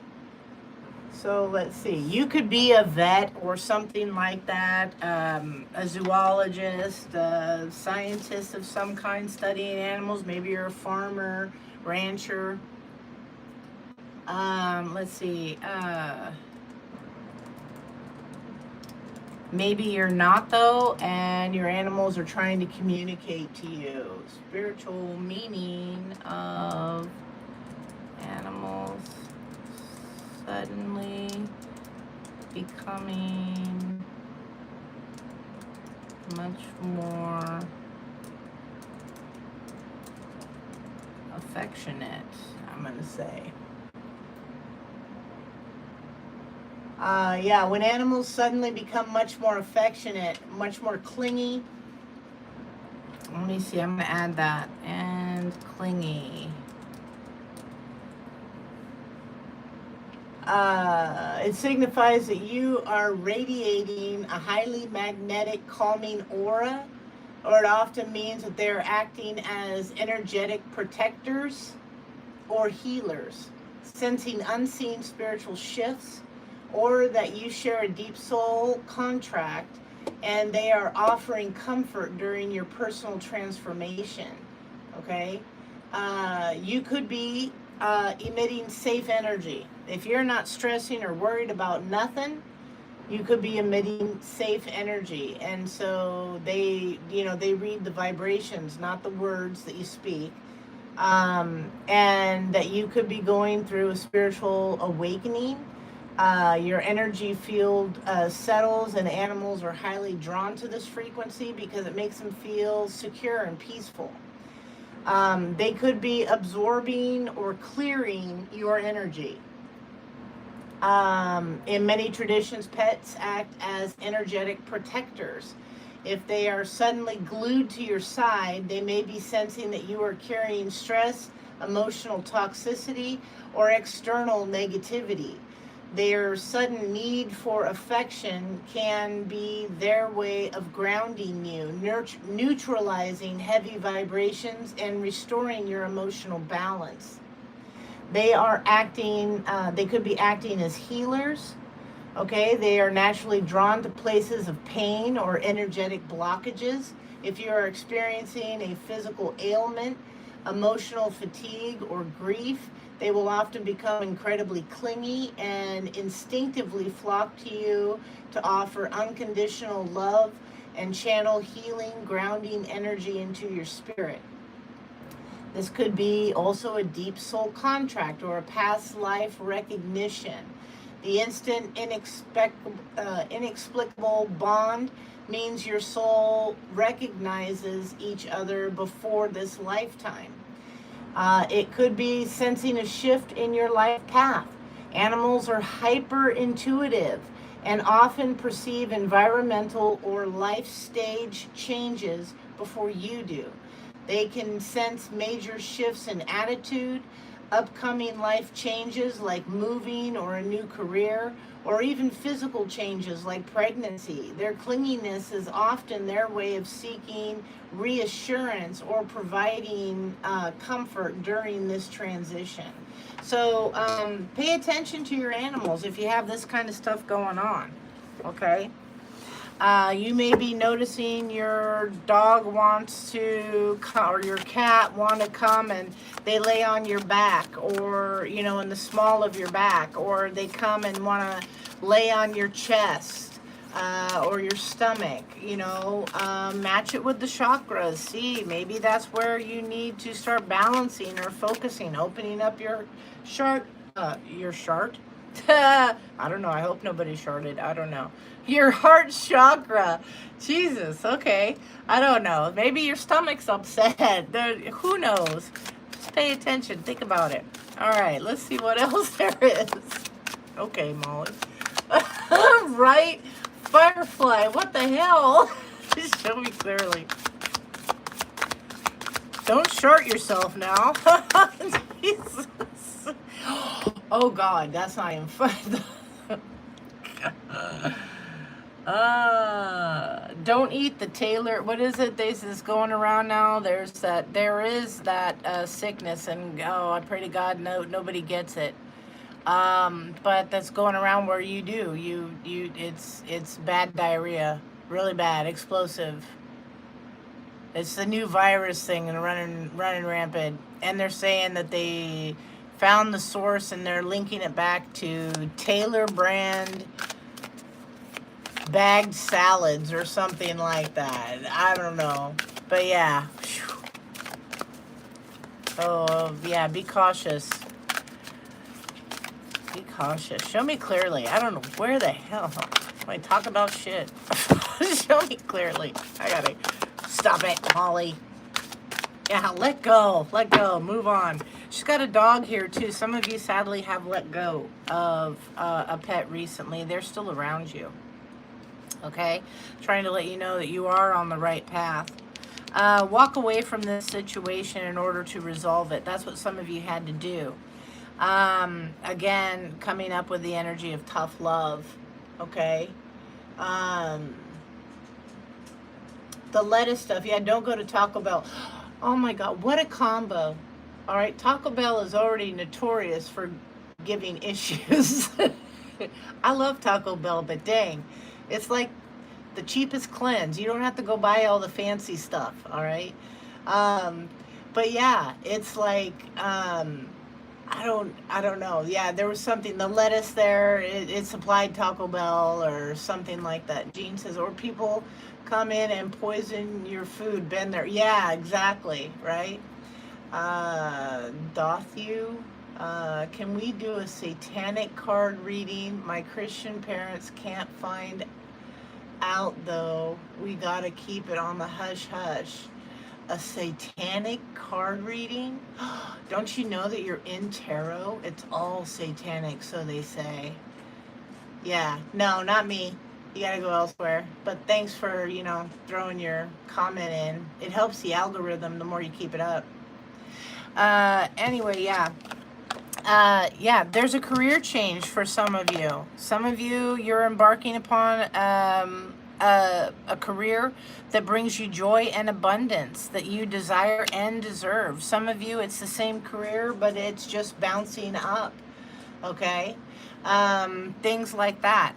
So let's see. You could be a vet or something like that, a zoologist, a scientist of some kind studying animals. Maybe you're a farmer, rancher. Let's see. Maybe you're not, though, and your animals are trying to communicate to you. Spiritual meaning of animals suddenly becoming much more affectionate, I'm going to say. Yeah, when animals suddenly become much more affectionate, much more clingy. Let me see, I'm going to add that. And clingy. It signifies that you are radiating a highly magnetic, calming aura, or it often means that they're acting as energetic protectors or healers, sensing unseen spiritual shifts, or that you share a deep soul contract and they are offering comfort during your personal transformation. Okay? You could be emitting safe energy. If you're not stressing or worried about nothing, you could be emitting safe energy. And so they read the vibrations, not the words that you speak. And that you could be going through a spiritual awakening. Your energy field settles, and animals are highly drawn to this frequency because it makes them feel secure and peaceful. They could be absorbing or clearing your energy. In many traditions, pets act as energetic protectors. If they are suddenly glued to your side, they may be sensing that you are carrying stress, emotional toxicity, or external negativity. Their sudden need for affection can be their way of grounding you, neutralizing heavy vibrations and restoring your emotional balance. They are acting, they could be acting as healers. Okay, they are naturally drawn to places of pain or energetic blockages. If you are experiencing a physical ailment, emotional fatigue, or grief, they will often become incredibly clingy and instinctively flock to you to offer unconditional love and channel healing, grounding energy into your spirit. This could be also a deep soul contract or a past life recognition. The instant inexplicable bond means your soul recognizes each other before this lifetime. It could be sensing a shift in your life path. Animals are hyper intuitive and often perceive environmental or life stage changes before you do. They can sense major shifts in attitude, upcoming life changes like moving or a new career, or even physical changes like pregnancy. Their clinginess is often their way of seeking reassurance or providing comfort during this transition. So pay attention to your animals if you have this kind of stuff going on, okay? You may be noticing your dog wants to, or your cat want to come and they lay on your back, or, you know, in the small of your back, or they come and want to lay on your chest, or your stomach, you know. Match it with the chakras. See, maybe that's where you need to start balancing or focusing, opening up your chart. I don't know. I hope nobody shorted. I don't know. Your heart chakra. Jesus. Okay. I don't know. Maybe your stomach's upset. Who knows? Just pay attention. Think about it. All right. Let's see what else there is. Okay, Molly. Right? Firefly. What the hell? Just show me clearly. Don't short yourself now. Jesus. Oh God, that's not even fun. Don't eat the Taylor. What is it? This is going around now. There is that sickness, and oh, I pray to God nobody gets it. But that's going around where you do. It's bad diarrhea, really bad, explosive. It's the new virus thing and running rampant, and they're saying that they found the source and they're linking it back to Taylor brand bagged salads or something like that. I don't know, but yeah. Oh yeah, be cautious. Be cautious. Show me clearly. I don't know where the hell. I talk about shit. Show me clearly. I gotta stop it, Molly. Yeah, let go. Let go. Move on. She's got a dog here, too. Some of you, sadly, have let go of a pet recently. They're still around you. Okay? Trying to let you know that you are on the right path. Walk away from this situation in order to resolve it. That's what some of you had to do. Again, coming up with the energy of tough love. Okay? The lettuce stuff. Yeah, don't go to Taco Bell. Oh my God, what a combo. All right, Taco Bell is already notorious for giving issues. I love Taco Bell, but dang, it's like the cheapest cleanse. You don't have to go buy all the fancy stuff, all right? But yeah, it's like, I don't know. Yeah, there was something, the lettuce there, it supplied Taco Bell or something like that. Jean says, or people come in and poison your food. Been there. Yeah, exactly, right? Doth you? Can we do a satanic card reading? My Christian parents can't find out, though. We gotta keep it on the hush-hush. A satanic card reading? Don't you know that you're in tarot? It's all satanic, so they say. Yeah, no, not me. You gotta go elsewhere. But thanks for, throwing your comment in. It helps the algorithm the more you keep it up. Anyway, yeah. Yeah, there's a career change for some of you. Some of you, you're embarking upon a career that brings you joy and abundance that you desire and deserve. Some of you, it's the same career, but it's just bouncing up, okay? Things like that.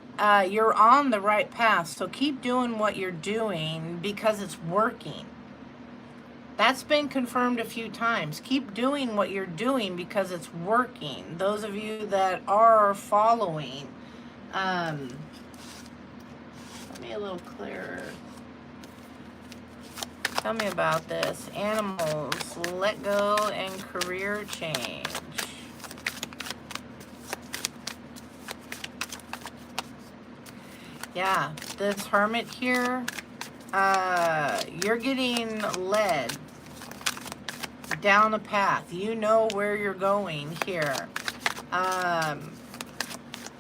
You're on the right path, so keep doing what you're doing because it's working. That's been confirmed a few times. Keep doing what you're doing because it's working. Those of you that are following, let me a little clearer. Tell me about this. Animals, let go and career change. Yeah, this hermit here, you're getting led down a path. You know where you're going here.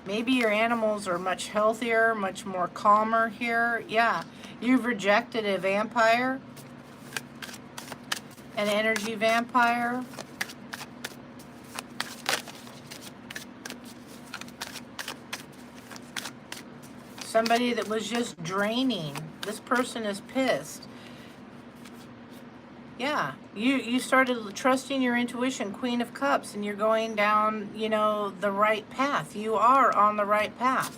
Maybe your animals are much healthier, much more calmer here. Yeah, you've rejected a vampire, an energy vampire. Somebody that was just draining. This person is pissed. Yeah, you started trusting your intuition, Queen of Cups, and you're going down, you know, the right path. You are on the right path.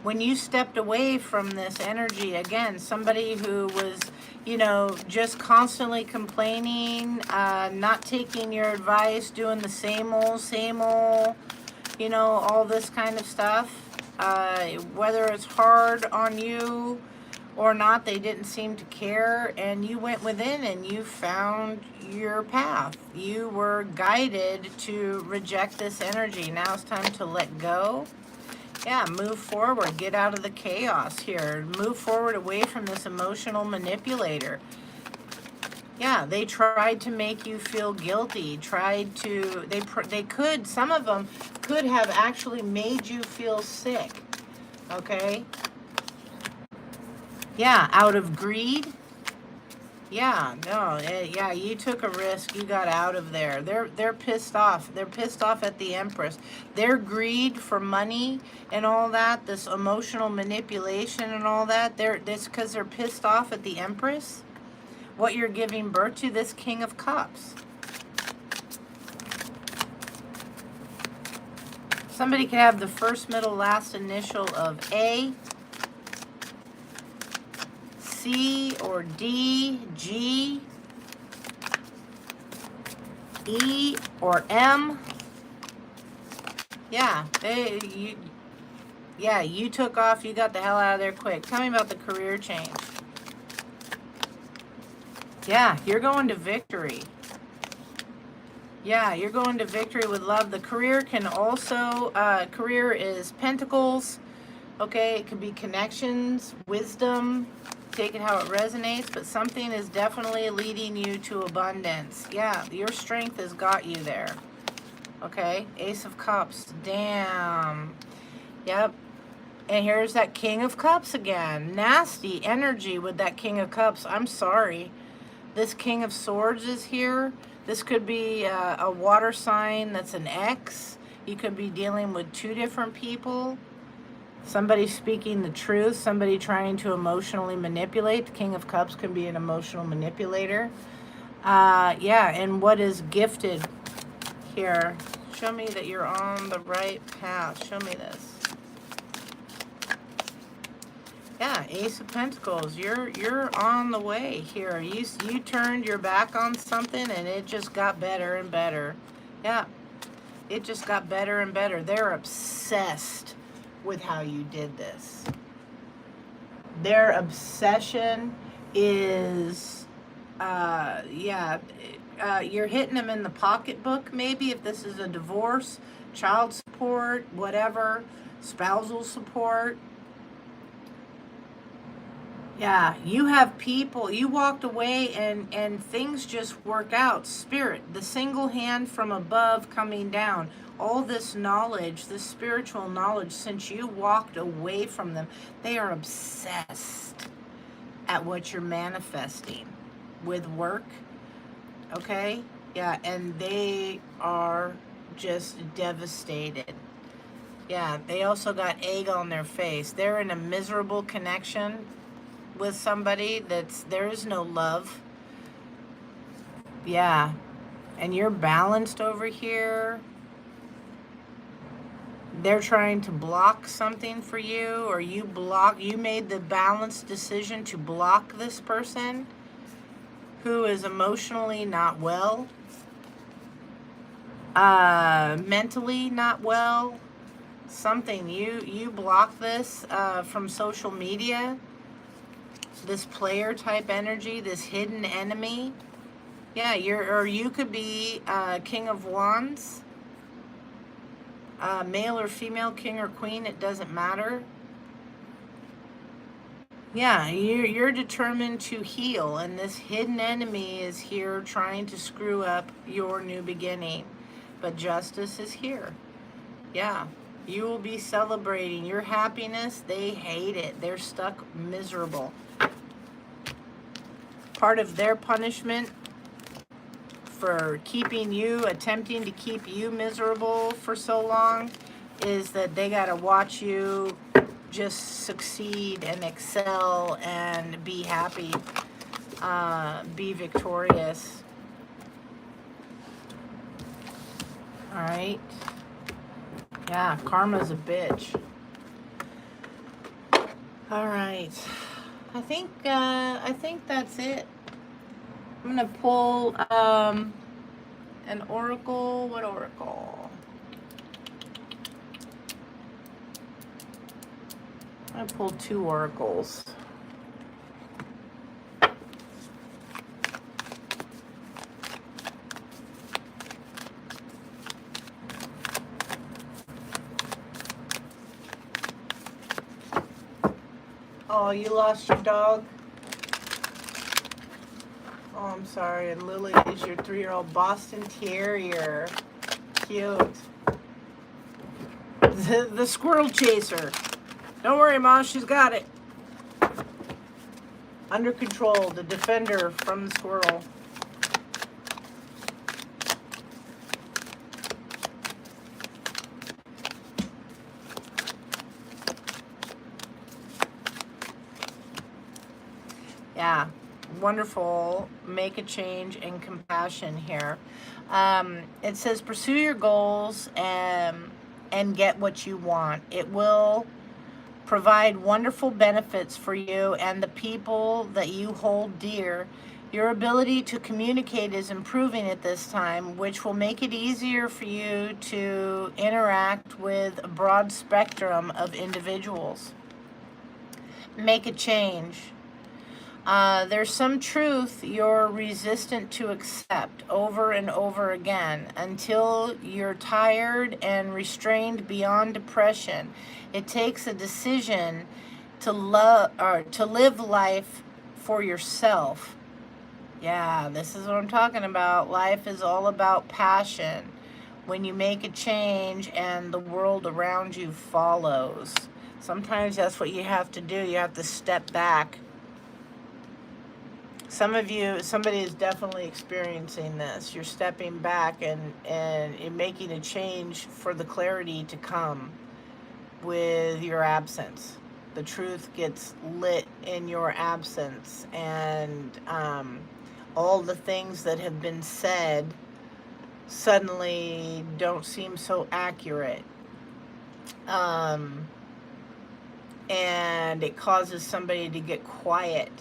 When you stepped away from this energy, again, somebody who was, you know, just constantly complaining, not taking your advice, doing the same old, you know, all this kind of stuff. Whether it's hard on you or not, they didn't seem to care, and you went within and you found your path. You were guided to reject this energy. Now it's time to let go. Yeah, move forward. Get out of the chaos here. Move forward away from this emotional manipulator. Yeah, they tried to make you feel guilty. They could, some of them could have actually made you feel sick. Okay? Yeah, out of greed. Yeah, no, yeah, you took a risk. You got out of there. They're pissed off. They're pissed off at the Empress. Their greed for money and all that, this emotional manipulation and all that, this because they're pissed off at the Empress. What you're giving birth to, this King of Cups. Somebody could have the first, middle, last initial of A, C, or D, G, E, or M. Yeah, you took off. You got the hell out of there quick. Tell me about the career change. Yeah, you're going to victory. Yeah, you're going to victory with love. The career can also, career is pentacles. Okay, it could be connections, wisdom. Take it how it resonates, but something is definitely leading you to abundance. Yeah, your strength has got you there. Okay, Ace of Cups. Damn. Yep. And here's that King of Cups again. Nasty energy with that King of Cups. I'm sorry. This King of Swords is here. This could be a water sign that's an X. You could be dealing with two different people. Somebody speaking the truth. Somebody trying to emotionally manipulate. The King of Cups can be an emotional manipulator. Yeah, and what is gifted here? Show me that you're on the right path. Show me this. Yeah, Ace of Pentacles. You're on the way here. You turned your back on something and it just got better and better. Yeah, it just got better and better. They're obsessed with how you did this. Their obsession is, you're hitting them in the pocketbook maybe if this is a divorce, child support, whatever, spousal support. Yeah, you have people, you walked away and things just work out. Spirit, the single hand from above coming down. All this knowledge, this spiritual knowledge, since you walked away from them, they are obsessed at what you're manifesting with work. Okay? Yeah, and they are just devastated. Yeah, they also got egg on their face. They're in a miserable connection with somebody there is no love. Yeah, and you're balanced over here. They're trying to block something for you, or you made the balanced decision to block this person who is emotionally not well, mentally not well. Something you block this from social media, this player type energy, this hidden enemy. Yeah, you could be King of Wands, male or female, king or queen, it doesn't matter. Yeah, you're determined to heal, and this hidden enemy is here trying to screw up your new beginning. But justice is here. Yeah, you will be celebrating your happiness. They hate it. They're stuck miserable. Part of their punishment for attempting to keep you miserable for so long, is that they got to watch you just succeed and excel and be happy, be victorious. All right. Yeah, karma's a bitch. All right. I think that's it. I'm gonna pull an oracle. What oracle? I'm gonna pull 2 oracles. Oh, you lost your dog? Oh, I'm sorry. And Lily is your 3-year-old Boston Terrier. Cute. The squirrel chaser. Don't worry, Mom. She's got it. Under control. The defender from the squirrel. Yeah. Wonderful. Make a change and compassion here. It says pursue your goals and get what you want. It will provide wonderful benefits for you and the people that you hold dear. Your ability to communicate is improving at this time, which will make it easier for you to interact with a broad spectrum of individuals. Make a change. There's some truth you're resistant to accept over and over again until you're tired and restrained beyond depression. It takes a decision to live life for yourself. Yeah, this is what I'm talking about. Life is all about passion. When you make a change and the world around you follows. Sometimes that's what you have to do. You have to step back. Some of you, somebody is definitely experiencing this. You're stepping back and making a change for the clarity to come with your absence. The truth gets lit in your absence, and all the things that have been said suddenly don't seem so accurate. And it causes somebody to get quiet.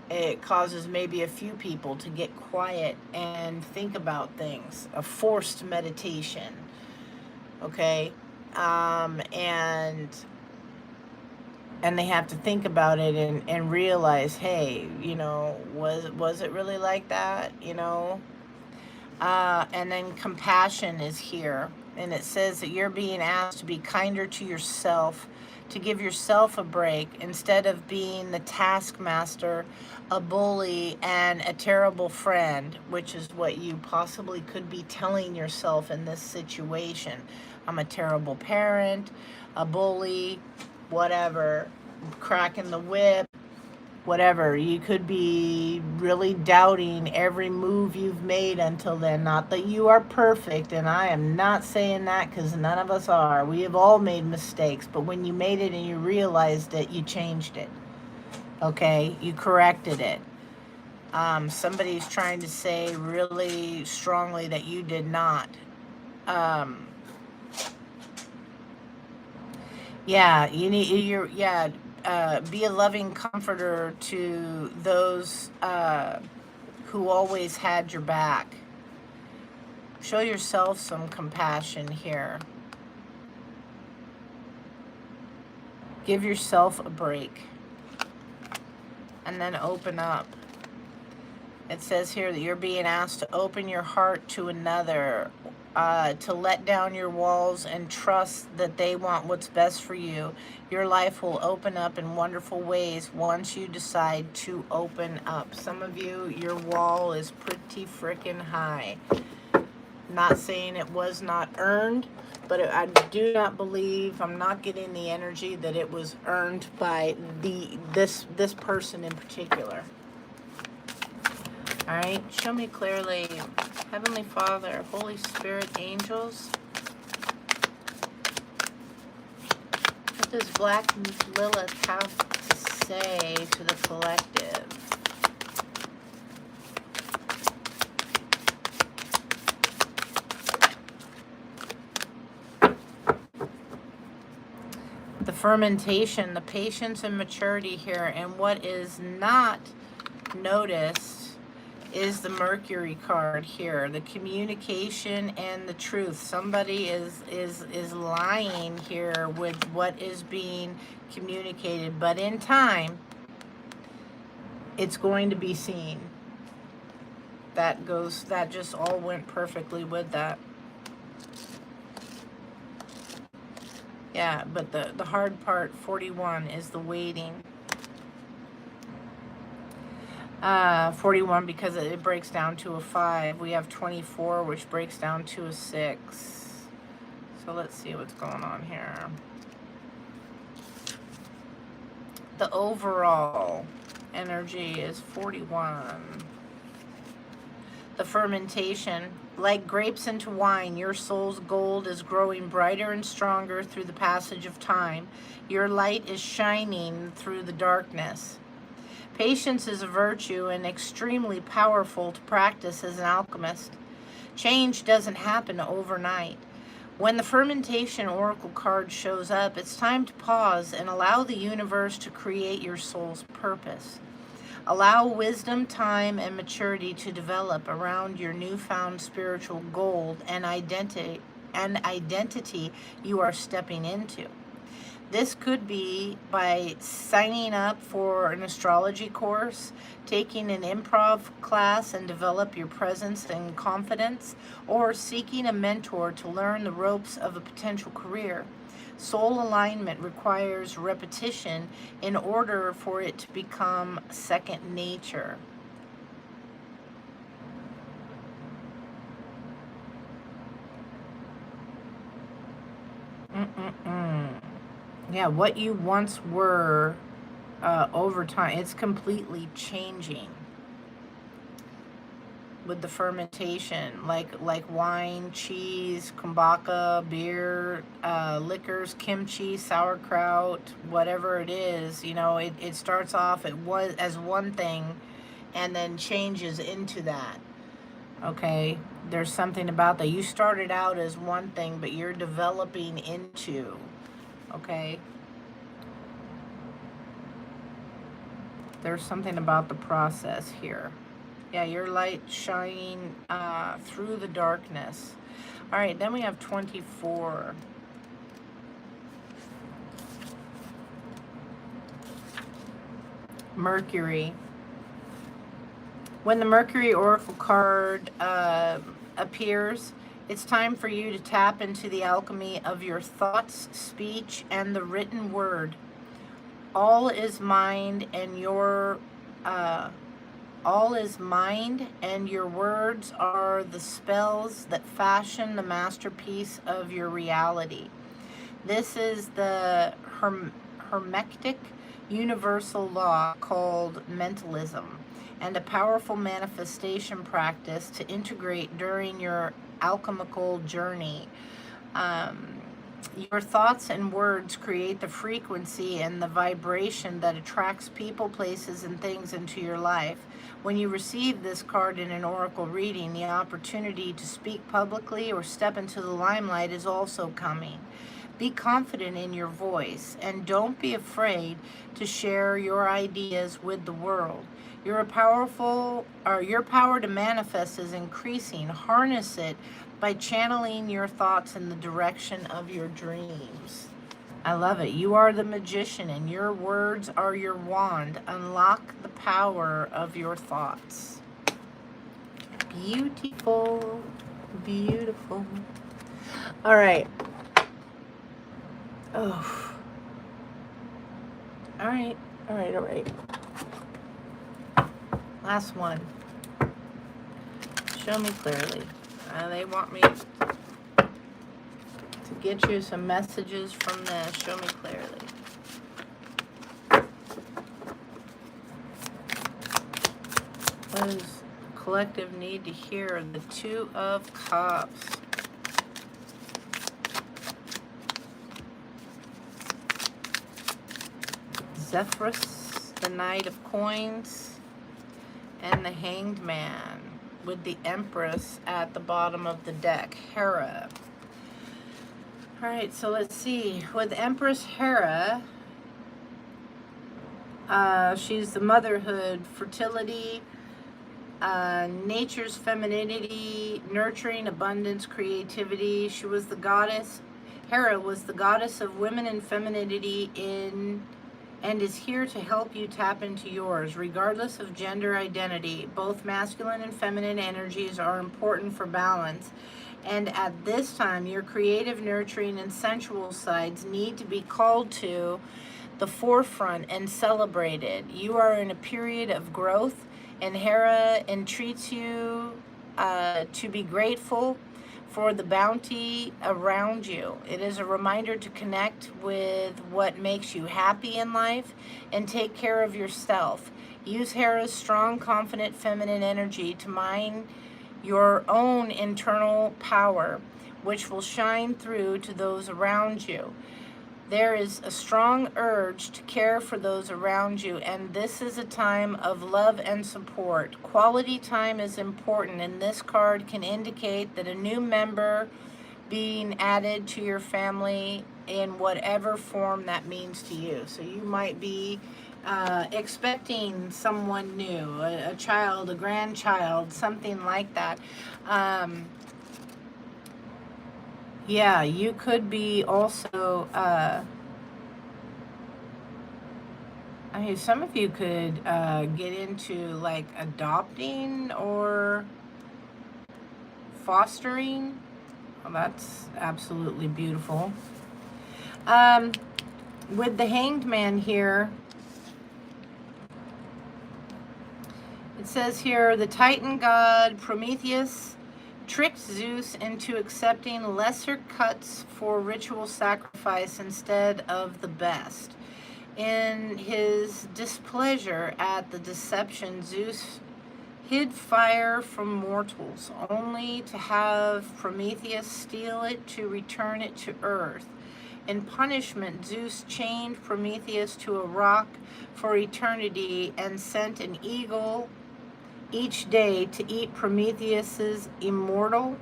It causes maybe a few people to get quiet and think about things. A forced meditation. Okay? And they have to think about it and realize, hey, you know, was it really like that? You know? And then compassion is here. And it says that you're being asked to be kinder to yourself, to give yourself a break instead of being the taskmaster, a bully, and a terrible friend, which is what you possibly could be telling yourself in this situation. I'm a terrible parent, a bully, whatever, cracking the whip, whatever. You could be really doubting every move you've made until then. Not that you are perfect, and I am not saying that, because none of us are. We have all made mistakes, but when you made it and you realized it, you changed it. Okay? You corrected it. Somebody's trying to say really strongly that you did not. Yeah, you need be a loving comforter to those who always had your back. Show yourself some compassion here. Give yourself a break. And then open up. It says here that you're being asked to open your heart to another, to let down your walls and trust that they want what's best for you. Your life will open up in wonderful ways once you decide to open up. Some of you, your wall is pretty freaking high. Not saying it was not earned, but I do not believe, I'm not getting the energy that it was earned by this person in particular. All right, show me clearly, Heavenly Father, Holy Spirit, angels. What does Black Lilith have to say to the collective? The fermentation, the patience and maturity here, and what is not noticed is the Mercury card here, the communication and the truth. Somebody is lying here with what is being communicated, but in time it's going to be seen. That just all went perfectly with that. Yeah, but the hard part, 41, is the waiting. 41 because it breaks down to a 5. We have 24, which breaks down to a 6. So let's see what's going on here. The overall energy is 41. The fermentation, like grapes into wine, your soul's gold is growing brighter and stronger through the passage of time. Your light is shining through the darkness. Patience is a virtue and extremely powerful to practice as an alchemist. Change doesn't happen overnight. When the fermentation oracle card shows up, it's time to pause and allow the universe to create your soul's purpose. Allow wisdom, time, and maturity to develop around your newfound spiritual gold and identity you are stepping into. This could be by signing up for an astrology course, taking an improv class and develop your presence and confidence, or seeking a mentor to learn the ropes of a potential career. Soul alignment requires repetition in order for it to become second nature. Yeah, what you once were over time, it's completely changing with the fermentation, like wine, cheese, kombucha, beer, liquors, kimchi, sauerkraut, whatever it is. You know, it starts off as one thing and then changes into that. Okay, there's something about that. You started out as one thing, but you're developing into. Okay, there's something about the process here. Yeah, your light shining through the darkness. All right, then we have 24. Mercury. When the Mercury Oracle card appears, it's time for you to tap into the alchemy of your thoughts, speech, and the written word. All is mind, and your words are the spells that fashion the masterpiece of your reality. This is the hermetic universal law called mentalism, and a powerful manifestation practice to integrate during your alchemical journey. Your thoughts and words create the frequency and the vibration that attracts people, places, and things into your life. When you receive this card in an oracle reading, the opportunity to speak publicly or step into the limelight is also coming. Be confident in your voice and don't be afraid to share your ideas with the world. Your power to manifest is increasing. Harness it by channeling your thoughts in the direction of your dreams. I love it. You are the magician and your words are your wand. Unlock the power of your thoughts. Beautiful. Beautiful. All right. Oh. All right. All right. All right. Last one. Show me clearly. They want me to get you some messages from this. Show me clearly. What does the collective need to hear? The Two of Cups. Zephyrus, the Knight of Coins, and the Hanged Man, with the Empress at the bottom of the deck, Hera. All right, so let's see. With Empress Hera, she's the motherhood, fertility, nature's femininity, nurturing, abundance, creativity. She was the goddess. Hera was the goddess of women and femininity and is here to help you tap into yours, regardless of gender identity. Both masculine and feminine energies are important for balance. And at this time, your creative, nurturing, and sensual sides need to be called to the forefront and celebrated. You are in a period of growth, and Hera entreats you to be grateful for the bounty around you. It is a reminder to connect with what makes you happy in life and take care of yourself. Use Hera's strong, confident, feminine energy to mine your own internal power, which will shine through to those around you. There is a strong urge to care for those around you, and this is a time of love and support. Quality time is important, and this card can indicate that a new member being added to your family in whatever form that means to you. So you might be expecting someone new, a child, a grandchild, something like that. Yeah, you could be also, I mean, some of you could get into like adopting or fostering. Well, that's absolutely beautiful. With the Hanged Man here, it says here, the Titan god Prometheus tricked Zeus into accepting lesser cuts for ritual sacrifice instead of the best. In his displeasure at the deception, Zeus hid fire from mortals, only to have Prometheus steal it to return it to earth. In punishment, Zeus chained Prometheus to a rock for eternity and sent an eagle each day to eat Prometheus's immortal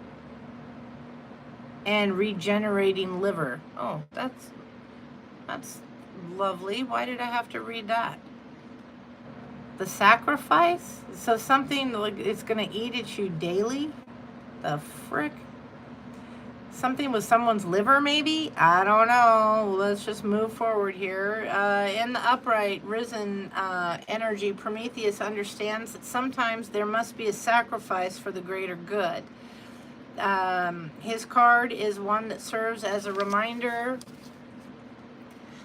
and regenerating liver. Oh, that's lovely. Why did I have to read that? The sacrifice? So something like it's going to eat at you daily? The frick? Something with someone's liver, maybe? I don't know. Let's just move forward here. In the upright, risen energy, Prometheus understands that sometimes there must be a sacrifice for the greater good. His card is one that serves as a reminder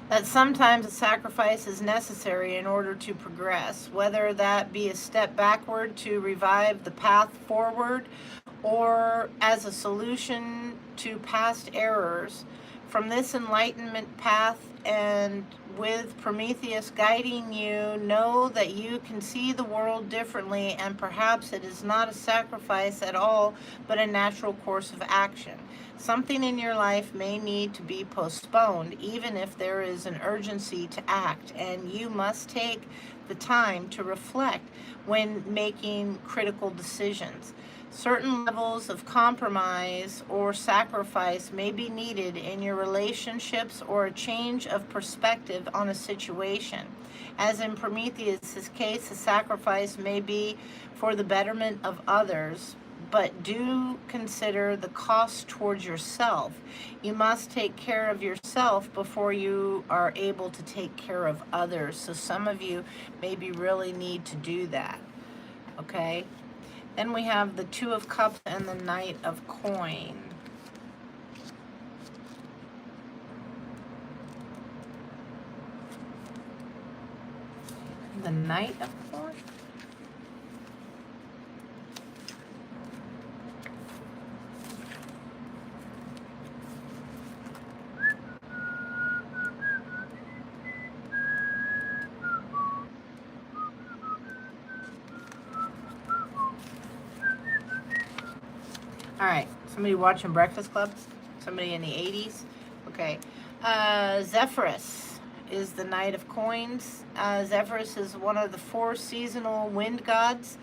that sometimes a sacrifice is necessary in order to progress, whether that be a step backward to revive the path forward or as a solution to past errors. From this enlightenment path, and with Prometheus guiding you, know that you can see the world differently, and perhaps it is not a sacrifice at all, but a natural course of action. Something in your life may need to be postponed, even if there is an urgency to act, and you must take the time to reflect when making critical decisions. Certain levels of compromise or sacrifice may be needed in your relationships, or a change of perspective on a situation. As in Prometheus' case, the sacrifice may be for the betterment of others, but do consider the cost towards yourself. You must take care of yourself before you are able to take care of others. So some of you maybe really need to do that, okay? Then we have the Two of Cups and the Knight of Coin. The Knight of Coin? All right, somebody watching Breakfast Club? Somebody in the 80s? Okay. Zephyrus is the Knight of Coins. Zephyrus is one of the 4 seasonal wind gods.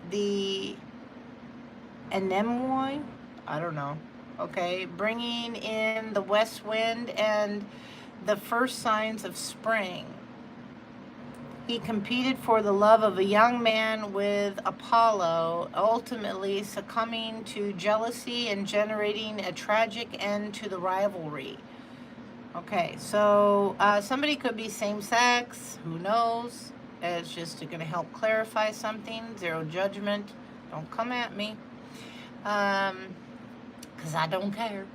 The Anemoi? I don't know. Okay, bringing in the west wind and the first signs of spring. He competed for the love of a young man with Apollo, ultimately succumbing to jealousy and generating a tragic end to the rivalry. Okay, so somebody could be same-sex, who knows? It's just going to help clarify something. Zero judgment. Don't come at me. Because I don't care.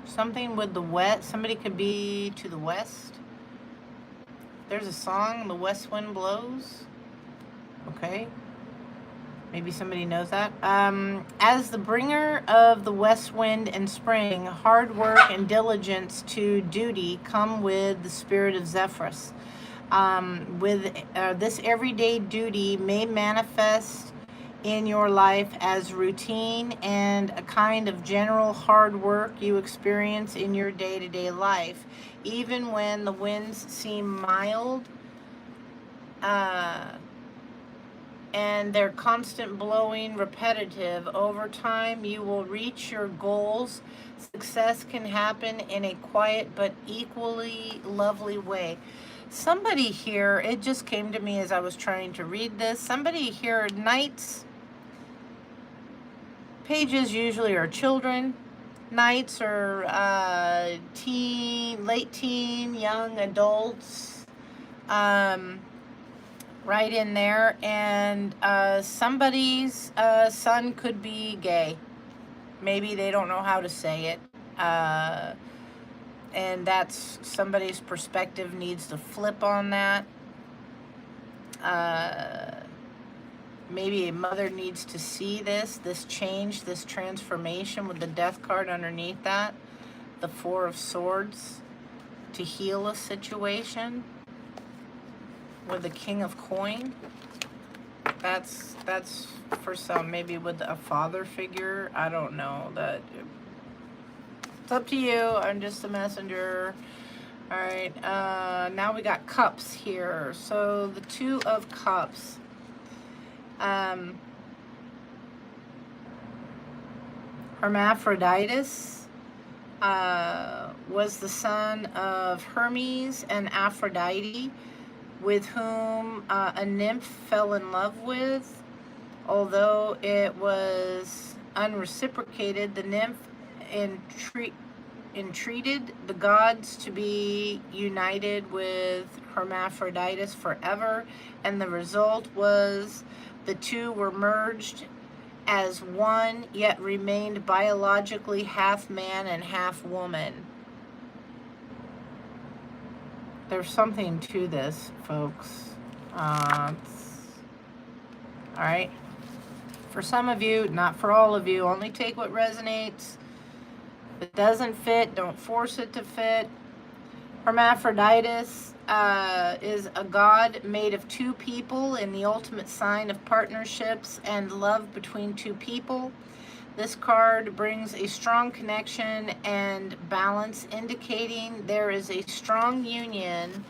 Something with the west. Somebody could be to the west. There's a song, The West Wind Blows. Okay. Maybe somebody knows that. As the bringer of the west wind and spring, hard work and diligence to duty come with the spirit of Zephyrus. This everyday duty may manifest in your life as routine and a kind of general hard work you experience in your day-to-day life. Even when the winds seem mild, and their constant blowing repetitive, over time you will reach your goals. Success can happen in a quiet but equally lovely way. Somebody here, it just came to me as I was trying to read this, somebody here, knights, pages usually are children, knights are late teen, young adults, right in there, and somebody's son could be gay. Maybe they don't know how to say it, and that's somebody's perspective needs to flip on that. Maybe a mother needs to see this change, this transformation with the Death card underneath that, the Four of Swords, to heal a situation. With the King of Coin, that's for some, maybe with a father figure. I don't know. That it's up to you. I'm just a messenger. All right. Now we got cups here. So the Two of Cups. Hermaphroditus was the son of Hermes and Aphrodite, with whom a nymph fell in love with. Although it was unreciprocated, the nymph entreated the gods to be united with Hermaphroditus forever, and the result was the two were merged as one, yet remained biologically half man and half woman. There's something to this, folks. I All right. For some of you, not for all of you, only take what resonates. If it doesn't fit, don't force it to fit. Hermaphroditus is a god made of two people in the ultimate sign of partnerships and love between two people. This card brings a strong connection and balance, indicating there is a strong union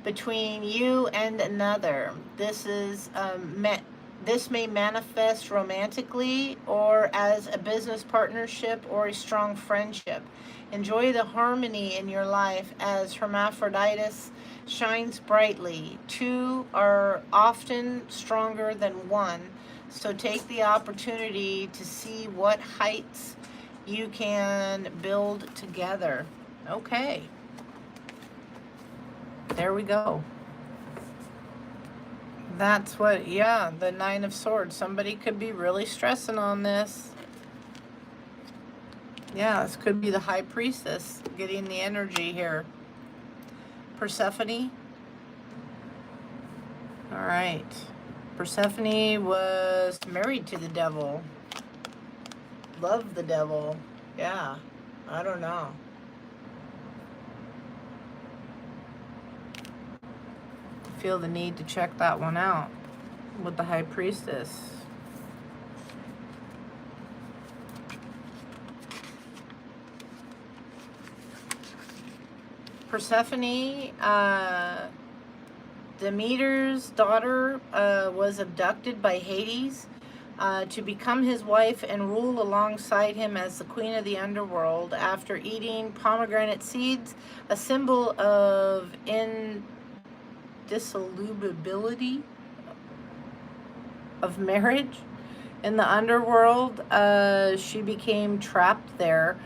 between you and another. This may manifest romantically or as a business partnership or a strong friendship. Enjoy the harmony in your life as Hermaphroditus shines brightly. Two are often stronger than one, so take the opportunity to see what heights you can build together. Okay. There we go. That's what, yeah, the Nine of Swords. Somebody could be really stressing on this. Yeah, this could be the High Priestess getting the energy here. Persephone. All right. Persephone was married to the devil. Loved the devil. Yeah, I don't know. Feel the need to check that one out with the High Priestess. Persephone, Demeter's daughter, was abducted by Hades to become his wife and rule alongside him as the queen of the underworld after eating pomegranate seeds, a symbol of indissolubility of marriage. In the underworld, she became trapped there,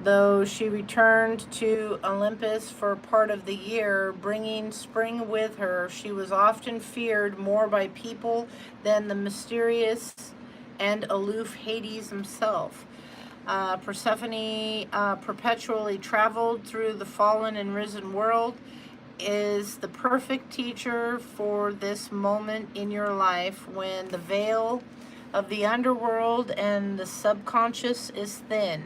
though she returned to Olympus for part of the year, bringing spring with her. She was often feared more by people than the mysterious and aloof Hades himself. Persephone perpetually traveled through the fallen and risen world, is the perfect teacher for this moment in your life when the veil of the underworld and the subconscious is thin.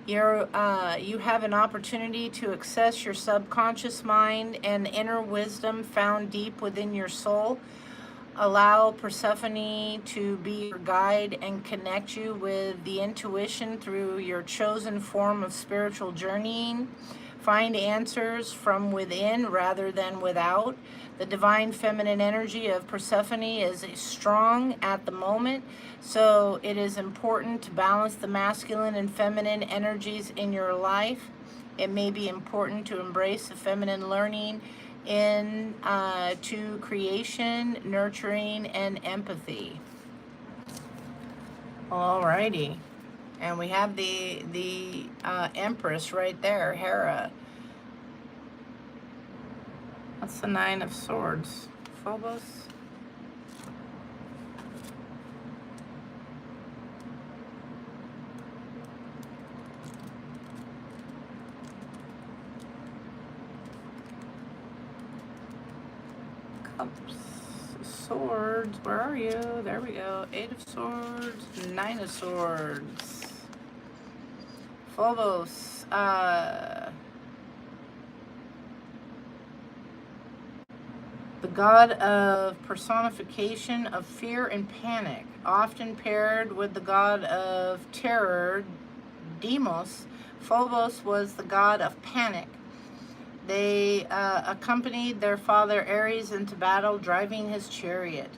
You have an opportunity to access your subconscious mind and inner wisdom found deep within your soul. Allow Persephone to be your guide and connect you with the intuition through your chosen form of spiritual journeying. Find answers from within rather than without. The divine feminine energy of Persephone is strong at the moment, so it is important to balance the masculine and feminine energies in your life. It may be important to embrace the feminine learning to creation, nurturing, and empathy. Alrighty. And we have the Empress right there, Hera. That's the Nine of Swords. Phobos. Cups. Swords. Where are you? There we go. Eight of Swords. Nine of Swords. Phobos, the god of personification of fear and panic, often paired with the god of terror, Deimos. Phobos was the god of panic. They accompanied their father Ares into battle, driving his chariot.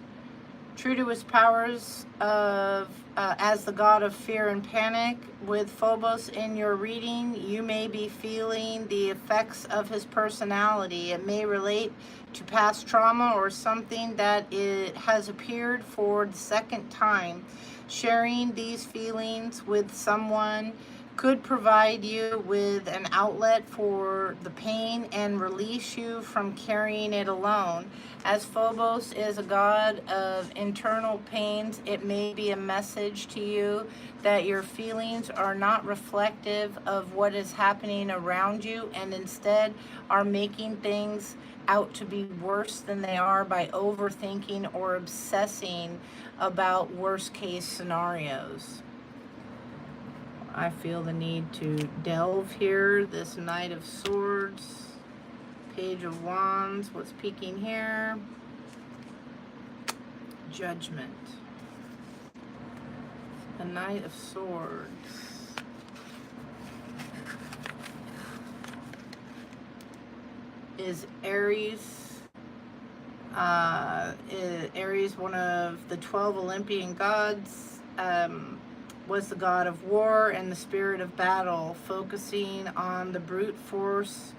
True to his powers as the god of fear and panic, with Phobos in your reading, you may be feeling the effects of his personality. It may relate to past trauma or something that it has appeared for the second time. Sharing these feelings with someone could provide you with an outlet for the pain and release you from carrying it alone. As Phobos is a god of internal pains, it may be a message to you that your feelings are not reflective of what is happening around you, and instead are making things out to be worse than they are by overthinking or obsessing about worst case scenarios. I feel the need to delve here. This Knight of Swords, Page of Wands, what's peeking here? Judgment. The Knight of Swords. Is Aries. Aries one of the 12 Olympian gods? Was the god of war and the spirit of battle, focusing on the brute force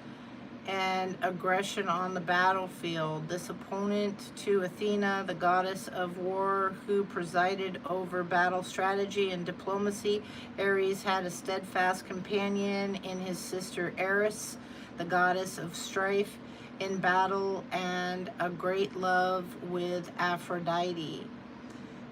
and aggression on the battlefield. This opponent to Athena, the goddess of war, who presided over battle strategy and diplomacy. Aries had a steadfast companion in his sister Eris, the goddess of strife in battle, and a great love with Aphrodite.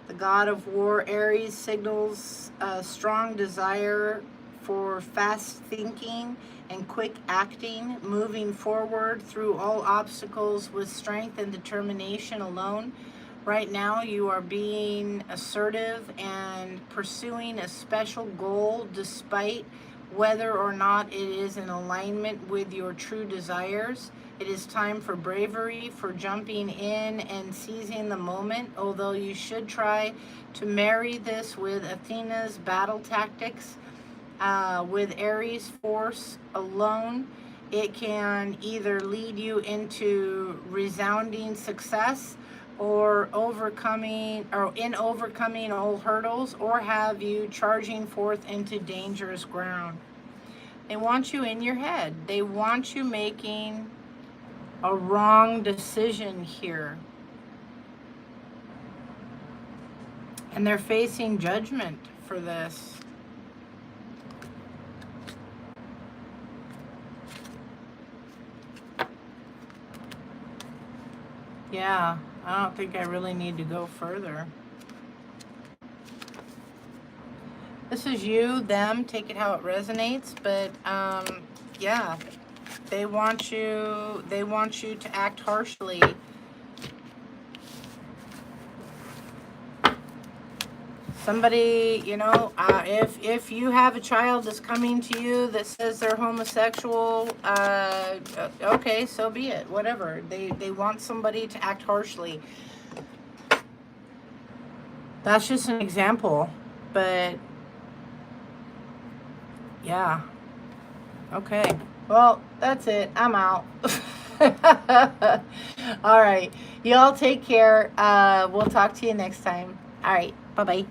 The god of war, Aries, signals a strong desire for fast thinking and quick acting, moving forward through all obstacles with strength and determination alone. Right now, you are being assertive and pursuing a special goal despite whether or not it is in alignment with your true desires. It is time for bravery, for jumping in and seizing the moment, although you should try to marry this with Athena's battle tactics. With Aries force alone, it can either lead you into resounding success or overcoming old hurdles, or have you charging forth into dangerous ground. They want you in your head. They want you making a wrong decision here. And they're facing judgment for this. Yeah, I don't think I really need to go further. This is you, them, take it how it resonates, but yeah, they want you to act harshly. Somebody, you know, if you have a child that's coming to you that says they're homosexual, okay, so be it, whatever. They want somebody to act harshly. That's just an example, but yeah. Okay. Well, that's it. I'm out. All right. Y'all take care. We'll talk to you next time. All right. Bye-bye.